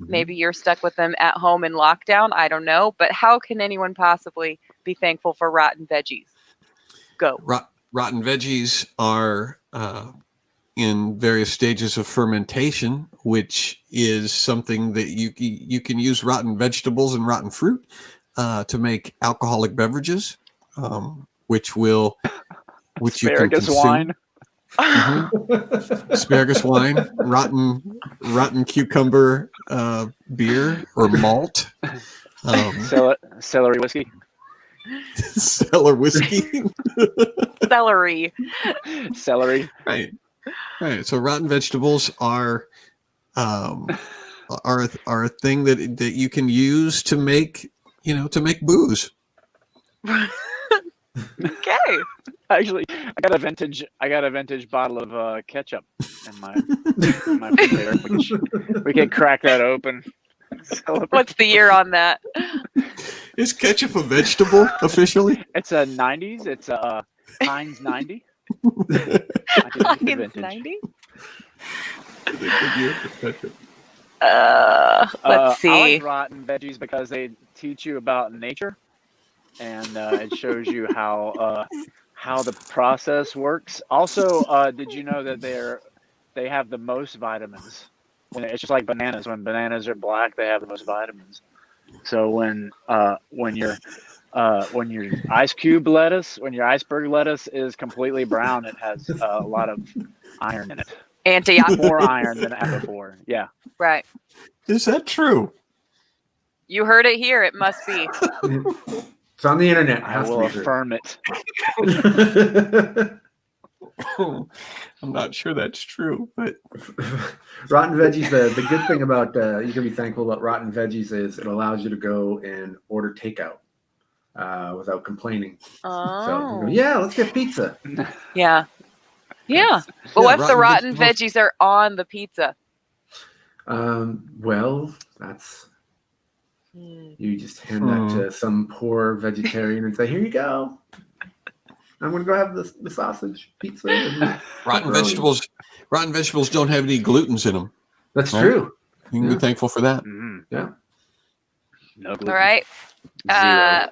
maybe you're stuck with them at home in lockdown. I don't know. But how can anyone possibly be thankful for rotten veggies? Go. Rotten veggies are in various stages of fermentation, which is something that you can use rotten vegetables and rotten fruit to make alcoholic beverages, which you can consume. Wine. Mm-hmm. Asparagus wine, rotten cucumber beer or malt, celery whiskey. Cellar whiskey. Celery. Right. So rotten vegetables are a thing that you can use to make booze. Okay. Actually, I got a vintage bottle of ketchup in my refrigerator. We can crack that open. What's the year on that? Is ketchup a vegetable officially? It's a 90s. It's a Heinz 90. Heinz 90? Let's see. I like rotten veggies because they teach you about nature, and it shows you how the process works. Also, did you know that they have the most vitamins? It's just like bananas. When bananas are black, they have the most vitamins. So when your iceberg lettuce is completely brown, it has a lot of iron in it. Antioxidant. More iron than ever before. Yeah. Right. Is that true? You heard it here. It must be. It's on the internet. It I has to will be true. affirm it. I'm not sure that's true, but rotten veggies. The good thing about you can be thankful about rotten veggies is it allows you to go and order takeout without complaining. Oh. So you go, yeah, let's get pizza. Yeah. But what if the rotten veggies are on the pizza? Well, that's you just hand that to some poor vegetarian and say, "Here you go. I'm going to go have the sausage pizza." And rotten vegetables don't have any glutens in them. That's true. You can be thankful for that. Mm-hmm. Yeah. No gluten. All right. Zero.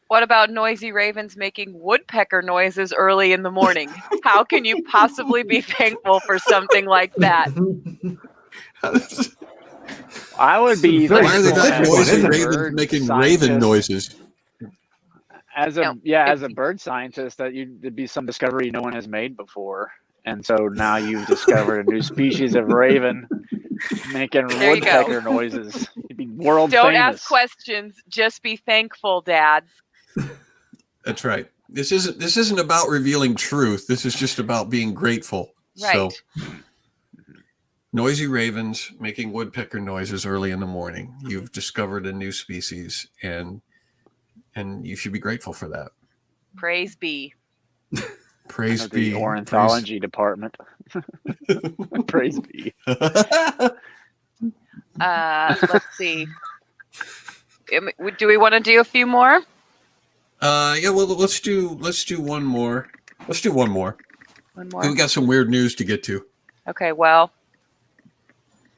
What about noisy ravens making woodpecker noises early in the morning? How can you possibly be thankful for something like that? I would be. Why are they not noisy bird ravens making scientist. raven noises? As a bird scientist, there'd be some discovery no one has made before, and so now you've discovered a new species of raven Making There you go. woodpecker noises. You'd be world Don't famous. ask questions. Just be thankful, Dad. That's right. This isn't about revealing truth. This is just about being grateful. Right. So, noisy ravens making woodpecker noises early in the morning. You've discovered a new species, and you should be grateful for that. Praise be. Praise Of the be. ornithology department. Praise be. Let's see. Do we want to do a few more? Yeah. Well, let's do one more. Let's do one more. One more. We got some weird news to get to, Okay. Well.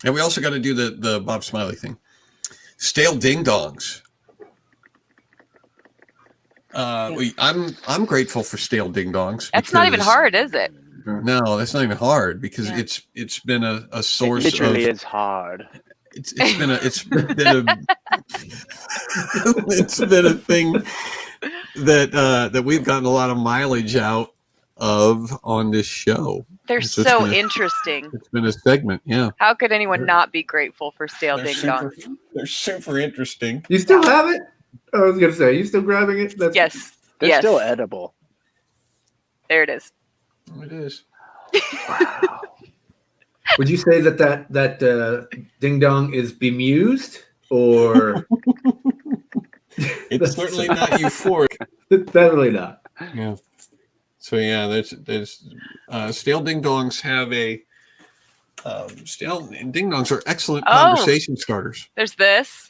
and we also got to do the Bob Smiley thing. Stale ding dongs. I'm grateful for stale ding dongs. That's not even hard, is it? No, that's not even hard because it's been a source. It literally of, is hard. It's been a it's been a thing that we've gotten a lot of mileage out of on this show. They're so interesting. It's been a segment, yeah. How could anyone not be grateful for stale ding dongs? They're super interesting. You still have it? I was gonna say, you still grabbing it? Yes. They're still edible. There it is. It is. Would you say that ding dong is bemused, or It's certainly not euphoric. Definitely not. Yeah. So yeah, there's stale ding dongs have a stale ding dongs are excellent conversation starters. There's this.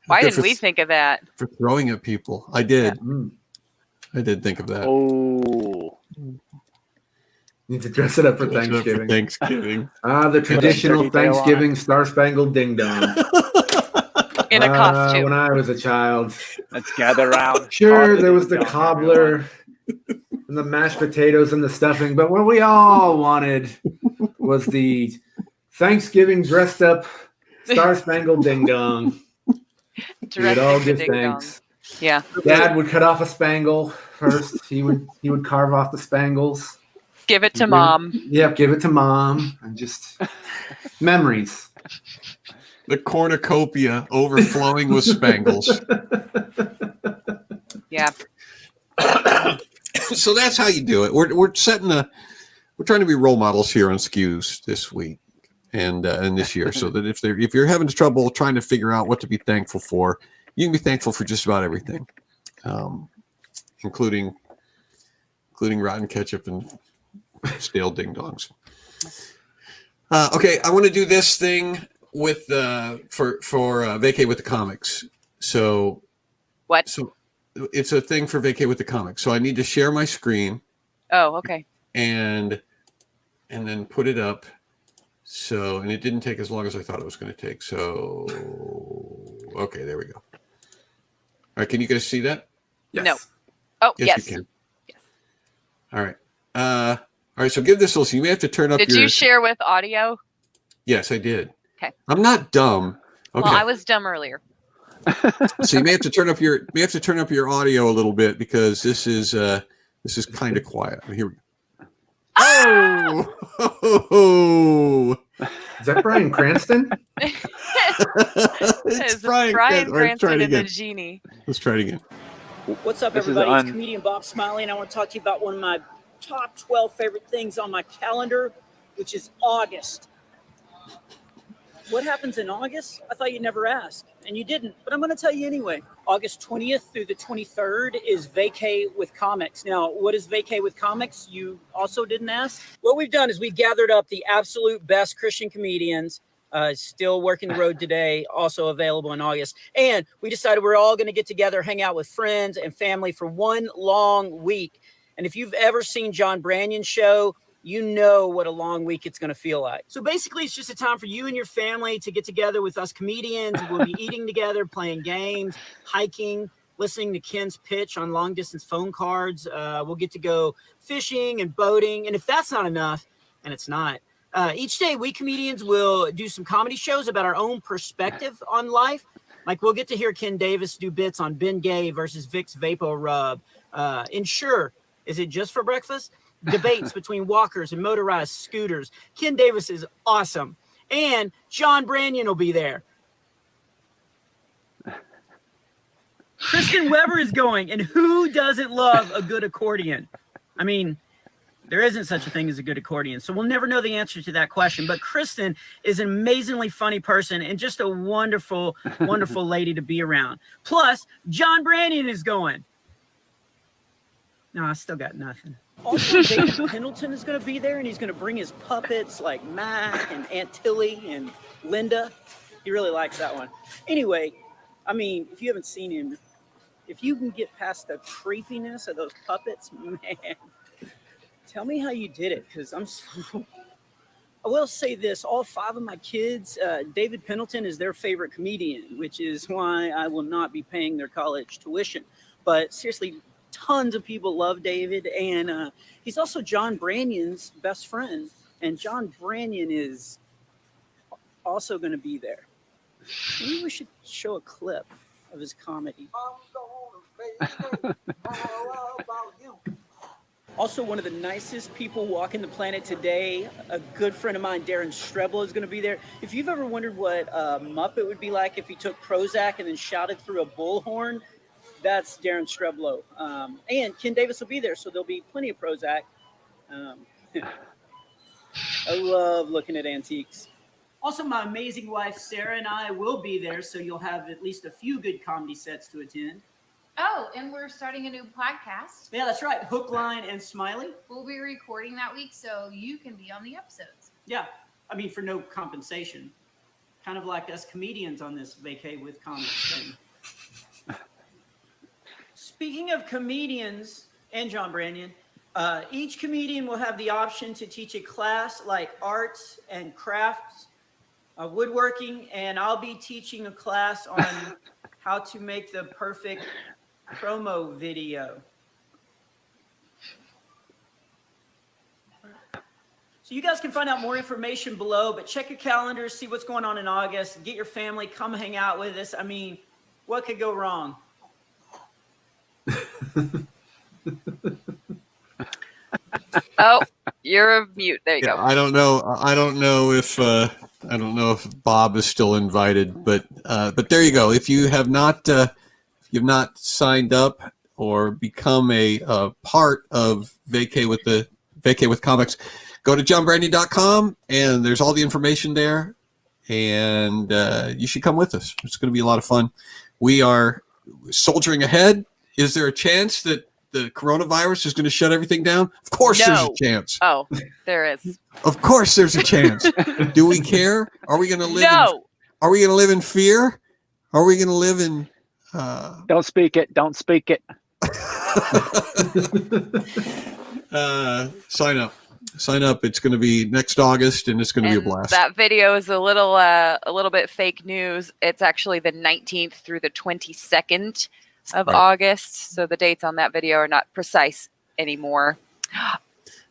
Why didn't we think of that? For throwing at people. I did. Yeah. I did think of that. Oh. Need to dress it up for Dress it up Thanksgiving. Thanksgiving. The traditional turkey tail on. Thanksgiving Star-Spangled Ding Dong. In a costume. When I was a child. Let's gather around. Sure, there was the cobbler and the mashed potatoes and the stuffing, but what we all wanted was the Thanksgiving dressed up Star-Spangled Ding Dong. We'd all give thanks. Yeah. Dad would cut off a spangle first. He would carve off the spangles. Give it to Mom. Yep, give it to Mom. And just memories. The cornucopia overflowing with spangles. Yeah. So that's how you do it. We're trying to be role models here on SCQS this week and this year, so that if you're having trouble trying to figure out what to be thankful for, you can be thankful for just about everything, including rotten ketchup and stale ding dongs. Okay, I want to do this thing with for Vacay with the Comics. So what? So it's a thing for Vacay with the Comics. So I need to share my screen. Oh, okay. And then put it up. So, and it didn't take as long as I thought it was going to take. So, okay, there we go. All right, can you guys see that? Yes. No. Oh, yes. You can. Yes. All right. All right, so give this a listen. You may have to turn up Did you share with audio? Yes, I did. Okay. I'm not dumb. Okay. Well, I was dumb earlier. So you may have to turn up your audio a little bit because this is kind of quiet. Here we go. Oh! Is that Bryan Cranston? It's Bryan Cranston and the genie. Let's try it again. What's up, everybody? It's comedian Bob Smiley, and I want to talk to you about one of my top 12 favorite things on my calendar, which is August. What happens in August? I thought you'd never ask, and you didn't, but I'm going to tell you anyway. August 20th through the 23rd is Vacay with Comics. Now, what is Vacay with Comics? You also didn't ask. What we've done is we gathered up the absolute best Christian comedians, still working the road today, also available in August. And we decided we're all going to get together, hang out with friends and family for one long week. And if you've ever seen John Brannion's show, you know what a long week it's going to feel like. So basically, it's just a time for you and your family to get together with us comedians. We'll be eating together, playing games, hiking, listening to Ken's pitch on long-distance phone cards. We'll get to go fishing and boating. And if that's not enough, and it's not, each day we comedians will do some comedy shows about our own perspective on life. Like we'll get to hear Ken Davis do bits on Ben Gay versus Vicks Vapo Rub. Ensure, is it just for breakfast? Debates between walkers and motorized scooters. Ken Davis is awesome. And John Branyan will be there. Kristen Weber is going, and who doesn't love a good accordion? I mean, there isn't such a thing as a good accordion, so we'll never know the answer to that question. But Kristen is an amazingly funny person and just a wonderful, wonderful lady to be around. Plus, John Branyan is going. No, I still got nothing. Also, David Pendleton is going to be there, and he's going to bring his puppets like Mac and Aunt Tilly and Linda. He really likes that one. Anyway, I mean, if you haven't seen him, if you can get past the creepiness of those puppets, man, tell me how you did it, because I will say this, all 5 of my kids, David Pendleton is their favorite comedian, which is why I will not be paying their college tuition. But seriously, tons of people love David, and he's also John Branyan's best friend, and John Branyan is also going to be there. Maybe we should show a clip of his comedy. Also, one of the nicest people walking the planet today, a good friend of mine, Darren Streblo, is going to be there. If you've ever wondered what a Muppet would be like if he took Prozac and then shouted through a bullhorn, that's Darren Streblo. And Ken Davis will be there, so there'll be plenty of Prozac. I love looking at antiques. Also, my amazing wife, Sarah, and I will be there, so you'll have at least a few good comedy sets to attend. Oh, and we're starting a new podcast. Yeah, that's right. Hook, Line, and Smiley. We'll be recording that week, so you can be on the episodes. Yeah, I mean, for no compensation. Kind of like us comedians on this Vacay with Comics thing. Speaking of comedians and John Branyan, each comedian will have the option to teach a class like arts and crafts, woodworking, and I'll be teaching a class on how to make the perfect promo video. So you guys can find out more information below, but check your calendars, see what's going on in August, get your family, come hang out with us. I mean, what could go wrong? Oh, you're mute. There you go. I don't know if Bob is still invited, but there you go. If you have not signed up or become a part of Vacay with Comics, go to johnbrandy.com and there's all the information there, and you should come with us. It's going to be a lot of fun. We are soldiering ahead. Is there a chance that the coronavirus is going to shut everything down? Of course there's a chance. Oh, there is. Of course there's a chance. Do we care? Are we going to live are we going to live in fear? Are we going to live in Don't speak it. Don't speak it. Sign up. Sign up. It's going to be next August, and it's going to be a blast. That video is a little bit fake news. It's actually the 19th through the 22nd of August. So the dates on that video are not precise anymore,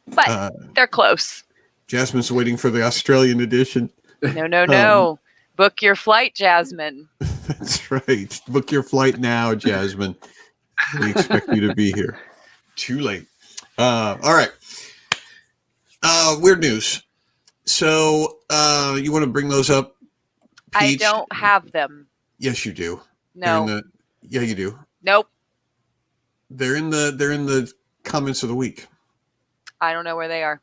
but they're close. Jasmine's waiting for the Australian edition. No. Book your flight, Jasmine. That's right. Book your flight now, Jasmine. We expect you to be here. Too late. All right. Weird news. So you want to bring those up, Peach? I don't have them. Yes, you do. No. Yeah, you do. Nope. They're in the comments of the week. I don't know where they are.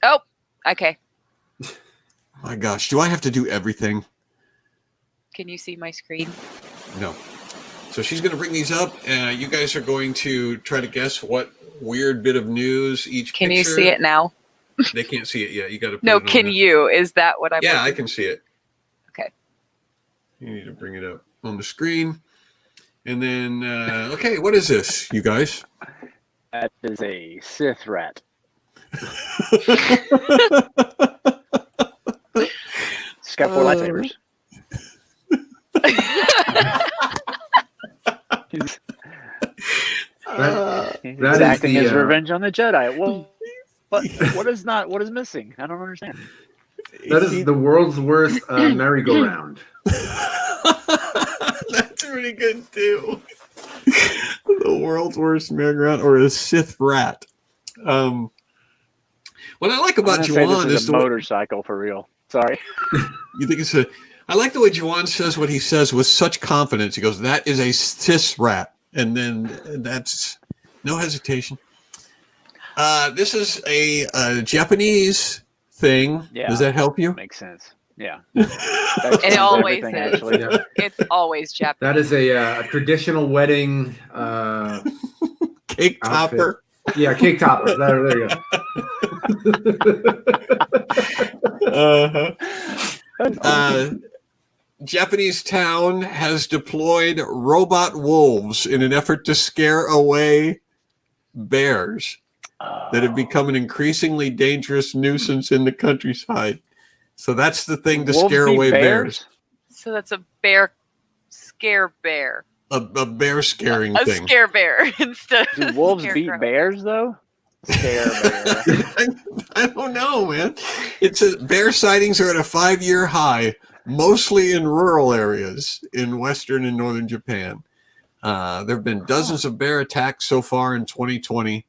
Oh, okay. My gosh, do I have to do everything? Can you see my screen? No. So she's going to bring these up. You guys are going to try to guess what weird bit of news each Can picture. you see it now? They can't see it yet. You got to. No, can you? Is that what I'm? Yeah, I can see it. Okay. You need to bring it up on the screen, and then okay, what is this, you guys? That is a Sith rat. It's got 4 lightsabers. He's acting his revenge on the Jedi. Well, what is missing? I don't understand. That is the world's worst merry-go-round. That's pretty good too. The world's worst merry-go-round, or a Sith rat. What I like about Juan is a motorcycle for real. Sorry. You think it's a? I like the way Juan says what he says with such confidence. He goes, "That is a cis rat," and then that's no hesitation. This is a Japanese thing. Yeah. Does that help you? Makes sense. Yeah. It always is. Actually. Yeah. It's always Japanese. That is a traditional wedding Cake outfit. topper. Yeah, cake topper. There you go. Japanese town has deployed robot wolves in an effort to scare away bears that have become an increasingly dangerous nuisance in the countryside. So that's the thing to Wolves scare beat away bears. So that's a bear scare bear. A bear scaring A thing. scare bear instead Do of wolves beat scarecrow. bears though? Scare bear. I don't know, man. It says bear sightings are at a 5-year high, mostly in rural areas in western and northern Japan. There have been dozens of bear attacks so far in 2020,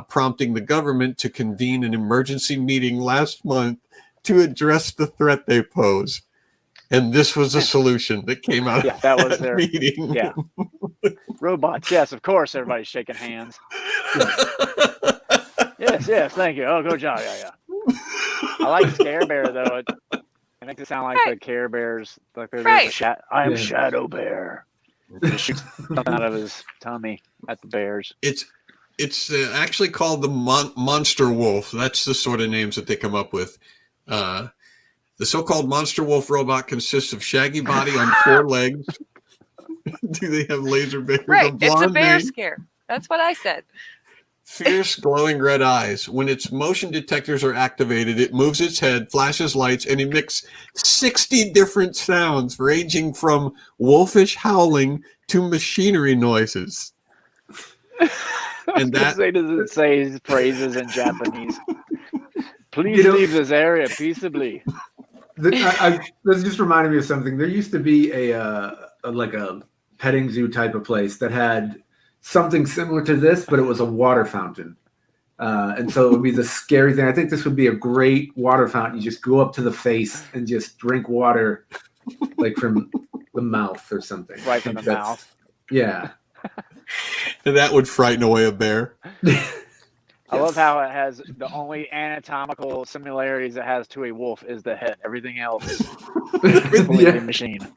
prompting the government to convene an emergency meeting last month to address the threat they pose. And this was a solution that came out of that was that their meeting. Yeah. Robots, yes, of course, everybody's shaking hands. Yes, thank you. Oh, good job. Yeah. I like Scare Bear though. It makes it sound like the Care Bears, like there's a I am Shadow Bear. He shoots something out of his tummy at the bears. It's actually called the monster wolf. That's the sort of names that they come up with. The so-called monster wolf robot consists of shaggy body on 4 legs. Do they have laser bears? Right, it's a bear mane, scare. That's what I said. fierce glowing red eyes. When its motion detectors are activated, it moves its head, flashes lights, and emits 60 different sounds, ranging from wolfish howling to machinery noises. And that doesn't say his phrases in Japanese. Please leave this area peaceably. This just reminded me of something. There used to be a petting zoo type of place that had something similar to this, but it was a water fountain. And so it would be the scary thing. I think this would be a great water fountain. You just go up to the face and just drink water, like from the mouth or something. Right from the mouth. Yeah. And that would frighten away a bear. I love how it has the only anatomical similarities it has to a wolf is the head. Everything else is completely machine.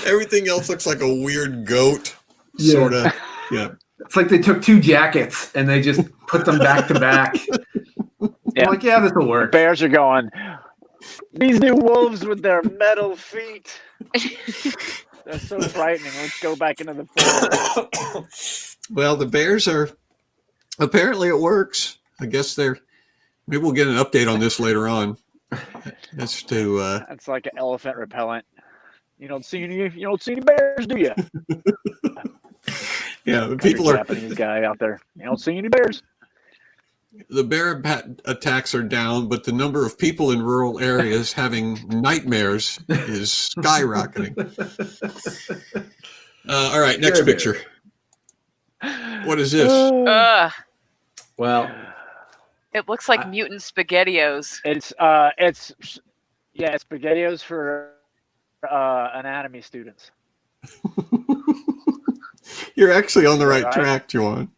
Everything else looks like a weird goat, sort of. Yeah. It's like they took 2 jackets and they just put them back to back. Yeah. I'm like, yeah, this will work. Bears are going, these new wolves with their metal feet. They're so frightening. Let's go back into the forest. Well, the bears are, apparently it works. I guess maybe we'll get an update on this later on. As to it's like an elephant repellent. You don't see any bears, do you? Yeah, the people are Japanese guy out there. You don't see any bears. The bear attacks are down, but the number of people in rural areas having nightmares is skyrocketing. All right, next picture. What is this? Well, it looks like mutant SpaghettiOs. It's SpaghettiOs for anatomy students. You're actually on the right track, Juan.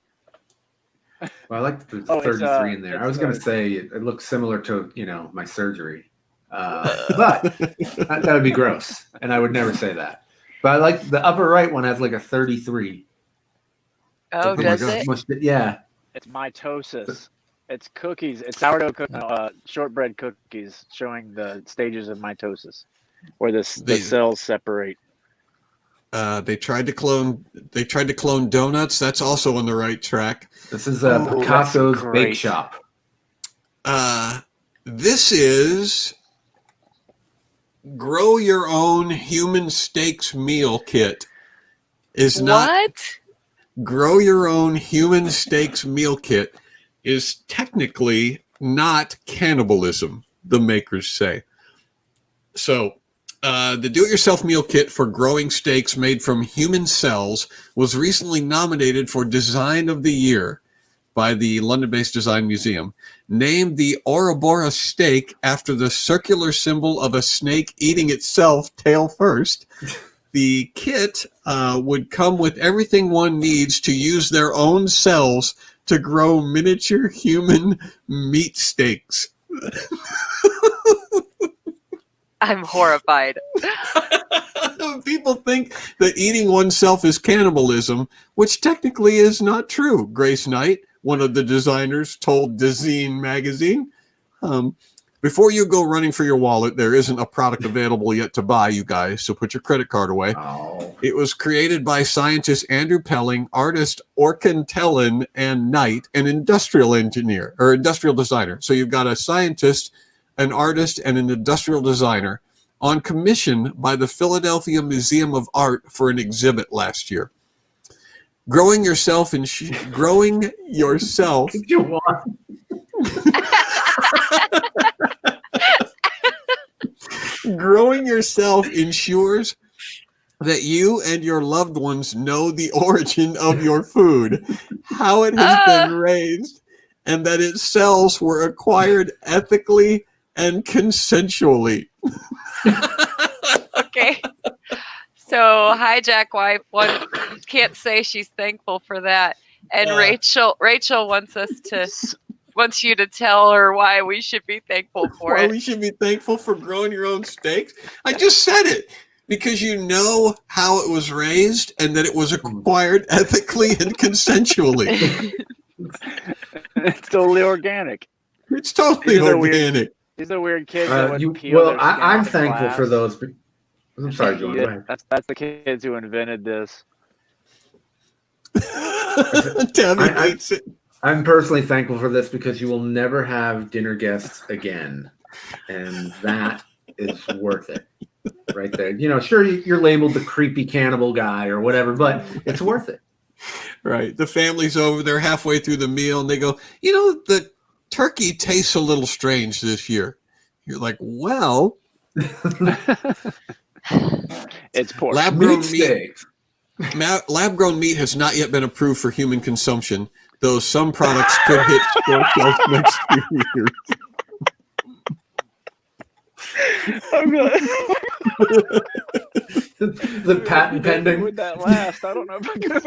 Well, I like the 33 in there. I was going to say it looks similar to, my surgery. But that would be gross. And I would never say that. But I like the upper right one has like a 33. Oh, does it? Yeah. It's mitosis. It's cookies. It's sourdough shortbread cookies showing the stages of mitosis where the cells separate. They tried to clone donuts. That's also on the right track. This is Picasso's Bake Shop. This is Grow Your Own Human Steaks Meal Kit. Grow Your Own Human Steaks Meal Kit is technically not cannibalism, the makers say. So, the do-it-yourself meal kit for growing steaks made from human cells was recently nominated for Design of the Year by the London-based Design Museum, named the Ouroboros steak after the circular symbol of a snake eating itself tail first. The kit would come with everything one needs to use their own cells to grow miniature human meat steaks. I'm horrified. People think that eating oneself is cannibalism, which technically is not true, Grace Knight, one of the designers, told Design magazine. Before you go running for your wallet, there isn't a product available yet to buy, you guys, so put your credit card away. Oh. It was created by scientist Andrew Pelling, artist Orkin Tellen, and Knight, an industrial engineer or industrial designer. So you've got a scientist, an artist, and an industrial designer on commission by the Philadelphia Museum of Art for an exhibit last year. Growing yourself Growing yourself ensures that you and your loved ones know the origin of your food, how it has been raised, and that its cells were acquired ethically and consensually. Okay. So hijack wife one can't say she's thankful for that. And Rachel wants you to tell her why we should be thankful for it. We should be thankful for growing your own steaks. I just said it because you know how it was raised and that it was acquired ethically and consensually. It's totally organic. It's totally organic. These are weird kids that would peel well, their skin I'm off in thankful class. for those. I'm sorry, John. Yeah, that's the kids who invented this. Tabby hates it. I'm personally thankful for this because you will never have dinner guests again, and that is worth it, right there. You know, sure you're labeled the creepy cannibal guy or whatever, but it's worth it. Right. The family's over. They're halfway through the meal, and they go, "You know, the turkey tastes a little strange this year." You're like, "Well, it's pork. Lab-grown meat has not yet been approved for human consumption, though some products could hit store shelves next year." The patent pending. With that last, I don't know if I'm gonna.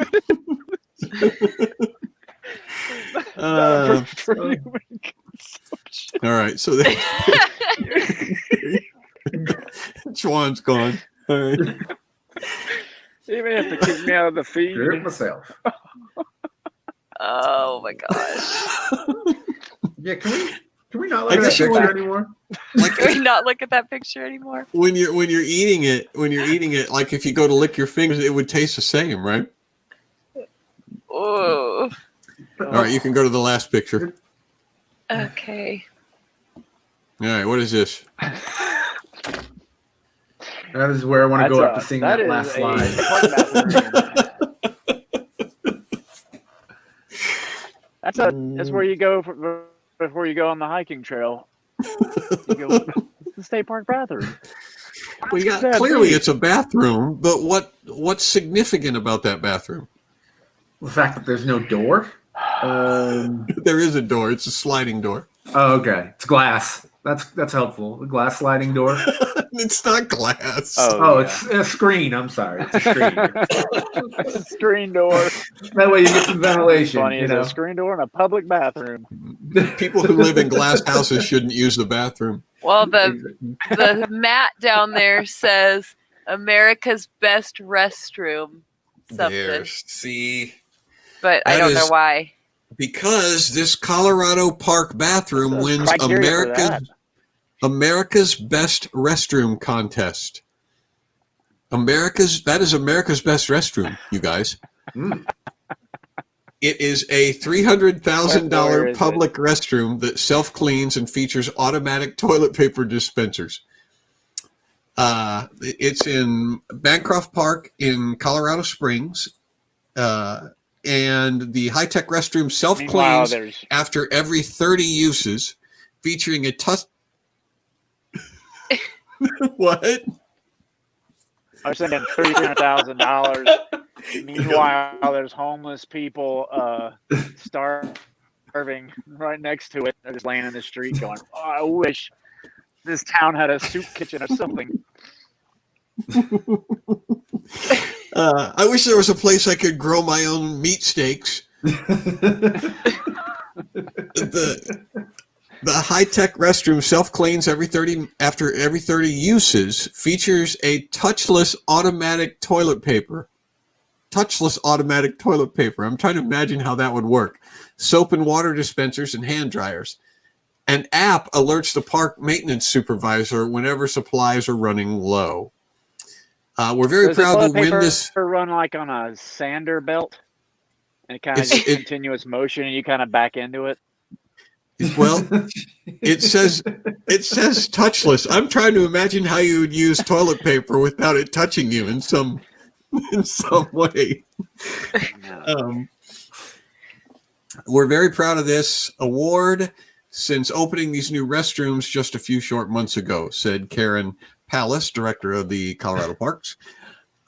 All right, so Juan's gone. All right. You may have to kick me out of the feed. Do it myself. Oh my gosh. Yeah, can we not look at that picture anymore? Can we not look at that picture anymore? When you're eating it, like if you go to lick your fingers, it would taste the same, right? Oh. All right, you can go to the last picture. Okay. All right, what is this? That is where I want to go up to sing that last slide. That's where you go before you go on the hiking trail. You go, it's the state park bathroom. Well, clearly it's a bathroom, but what's significant about that bathroom? The fact that there's no door. There is a door. It's a sliding door. Oh, okay. It's glass. That's helpful. A glass sliding door. It's not glass. Oh, it's a screen. I'm sorry. It's a screen. Screen door. That way you get some ventilation. Funny, a screen door in a public bathroom. People who live in glass houses shouldn't use the bathroom. Well, the mat down there says America's best restroom. Something. There, see. But I don't know why. Because this Colorado Park bathroom wins America's Best Restroom contest. That is America's Best Restroom, you guys. It is a $300,000 public restroom that self-cleans and features automatic toilet paper dispensers. It's in Bancroft Park in Colorado Springs. And the high-tech restroom self-cleans after every 30 uses, featuring a touch. What? I was thinking $300,000. Meanwhile, there's homeless people starving right next to it. They're just laying in the street going, "Oh, I wish this town had a soup kitchen or something." I wish there was a place I could grow my own meat steaks. The high-tech restroom self-cleans after every 30 uses, features a touchless automatic toilet paper. Touchless automatic toilet paper. I'm trying to imagine how that would work. Soap and water dispensers and hand dryers. An app alerts the park maintenance supervisor whenever supplies are running low. We're very proud to win this. Run like on a sander belt, and it kind of just continuous motion, and you kind of back into it. Well, it says touchless. I'm trying to imagine how you would use toilet paper without it touching you in some way. We're very proud of this award since opening these new restrooms just a few short months ago, said Karen Pallas, director of the Colorado Parks.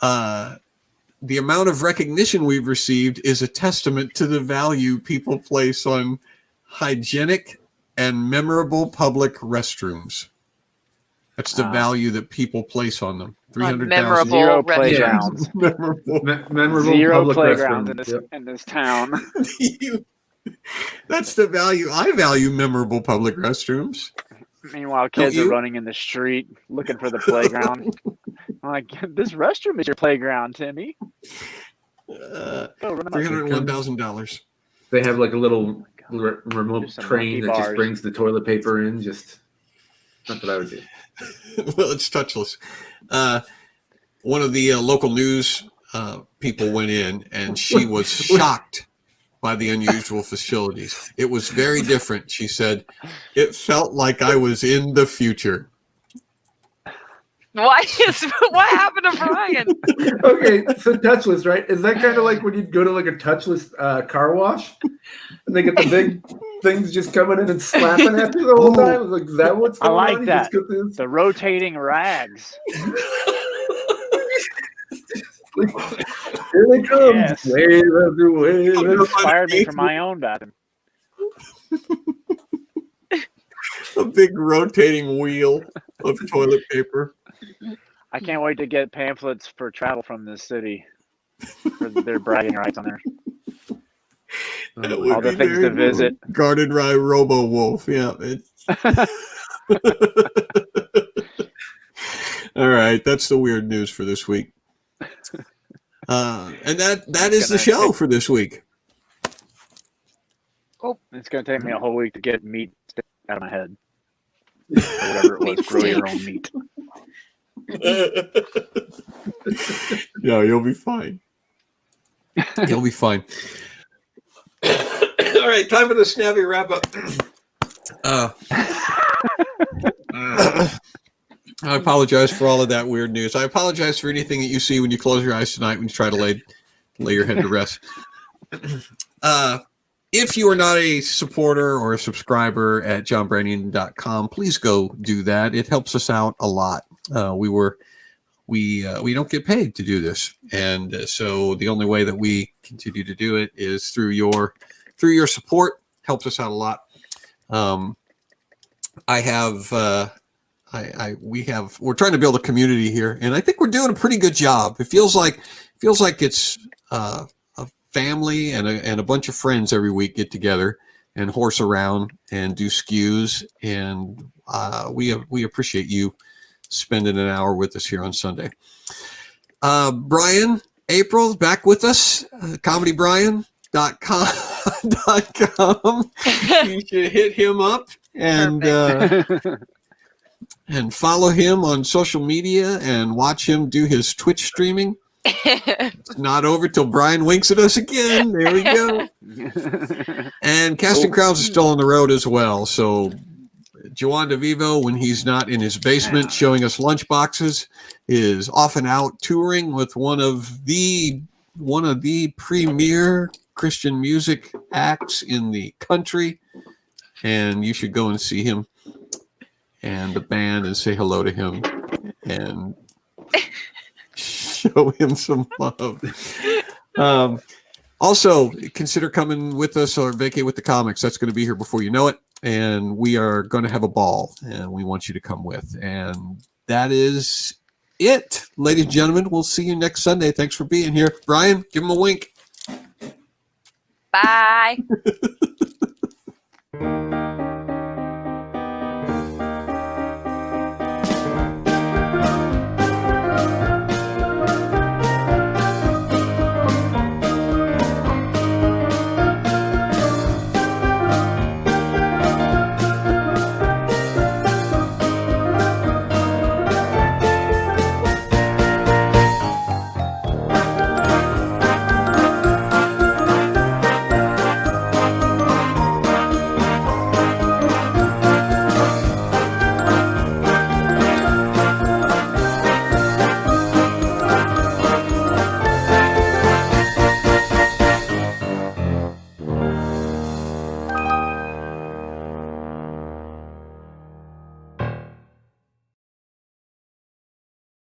The amount of recognition we've received is a testament to the value people place on hygienic and memorable public restrooms. That's the value that people place on them. 300,000. Zero playgrounds. Memorable Zero public playgrounds restrooms. in this town. That's the value. I value memorable public restrooms. Meanwhile, kids are running in the street looking for the playground. I'm like, this restroom is your playground, Timmy. $301,000. They have like a little remote train that just brings the toilet paper in. Just that's what I would do. Well, it's touchless. One of the local news people went in, and she was shocked by the unusual facilities. It was very different. She said, "It felt like I was in the future." What happened to Brian? Okay, so touchless, right? Is that kind of like when you'd go to like a touchless car wash, and they get the big things just coming in and slapping at you the whole time? Like, is that what's going on? I like that. The rotating rags. Here they come. Yes. Wave after wave. It inspired me for my own bathroom. A big rotating wheel of toilet paper. I can't wait to get pamphlets for travel from this city. For their bragging rights on there. All the things to visit. Garden Rye Robo Wolf. Yeah. All right. That's the weird news for this week. And that is the show for this week. Oh, it's going to take me a whole week to get meat out of my head. Or whatever it was, grow your own meat. No, you'll be fine. You'll be fine. All right, time for the snappy wrap up. I apologize for all of that weird news. I apologize for anything that you see when you close your eyes tonight when you try to lay your head to rest. If you are not a supporter or a subscriber at johnbranian.com, please go do that. It helps us out a lot. We don't get paid to do this, and so the only way that we continue to do it is through your support. Helps us out a lot. We're trying to build a community here, and I think we're doing a pretty good job. It feels like it's a family and a bunch of friends every week get together and horse around and do SKUs, and we appreciate you spending an hour with us here on Sunday. Brian April back with us, comedybrian.com. You should hit him up and follow him on social media and watch him do his Twitch streaming. It's not over till Brian winks at us again. There we go. And Casting Crowds is still on the road as well. So Juan DeVivo, when he's not in his basement showing us lunch boxes, is often out touring with one of the premier Christian music acts in the country. And you should go and see him and the band and say hello to him and show him some love. Also, consider coming with us or vacate with the comics. That's going to be here before you know it. And we are going to have a ball, and we want you to come with. And that is it, ladies and gentlemen. We'll see you next Sunday. Thanks for being here. Brian, give him a wink. Bye.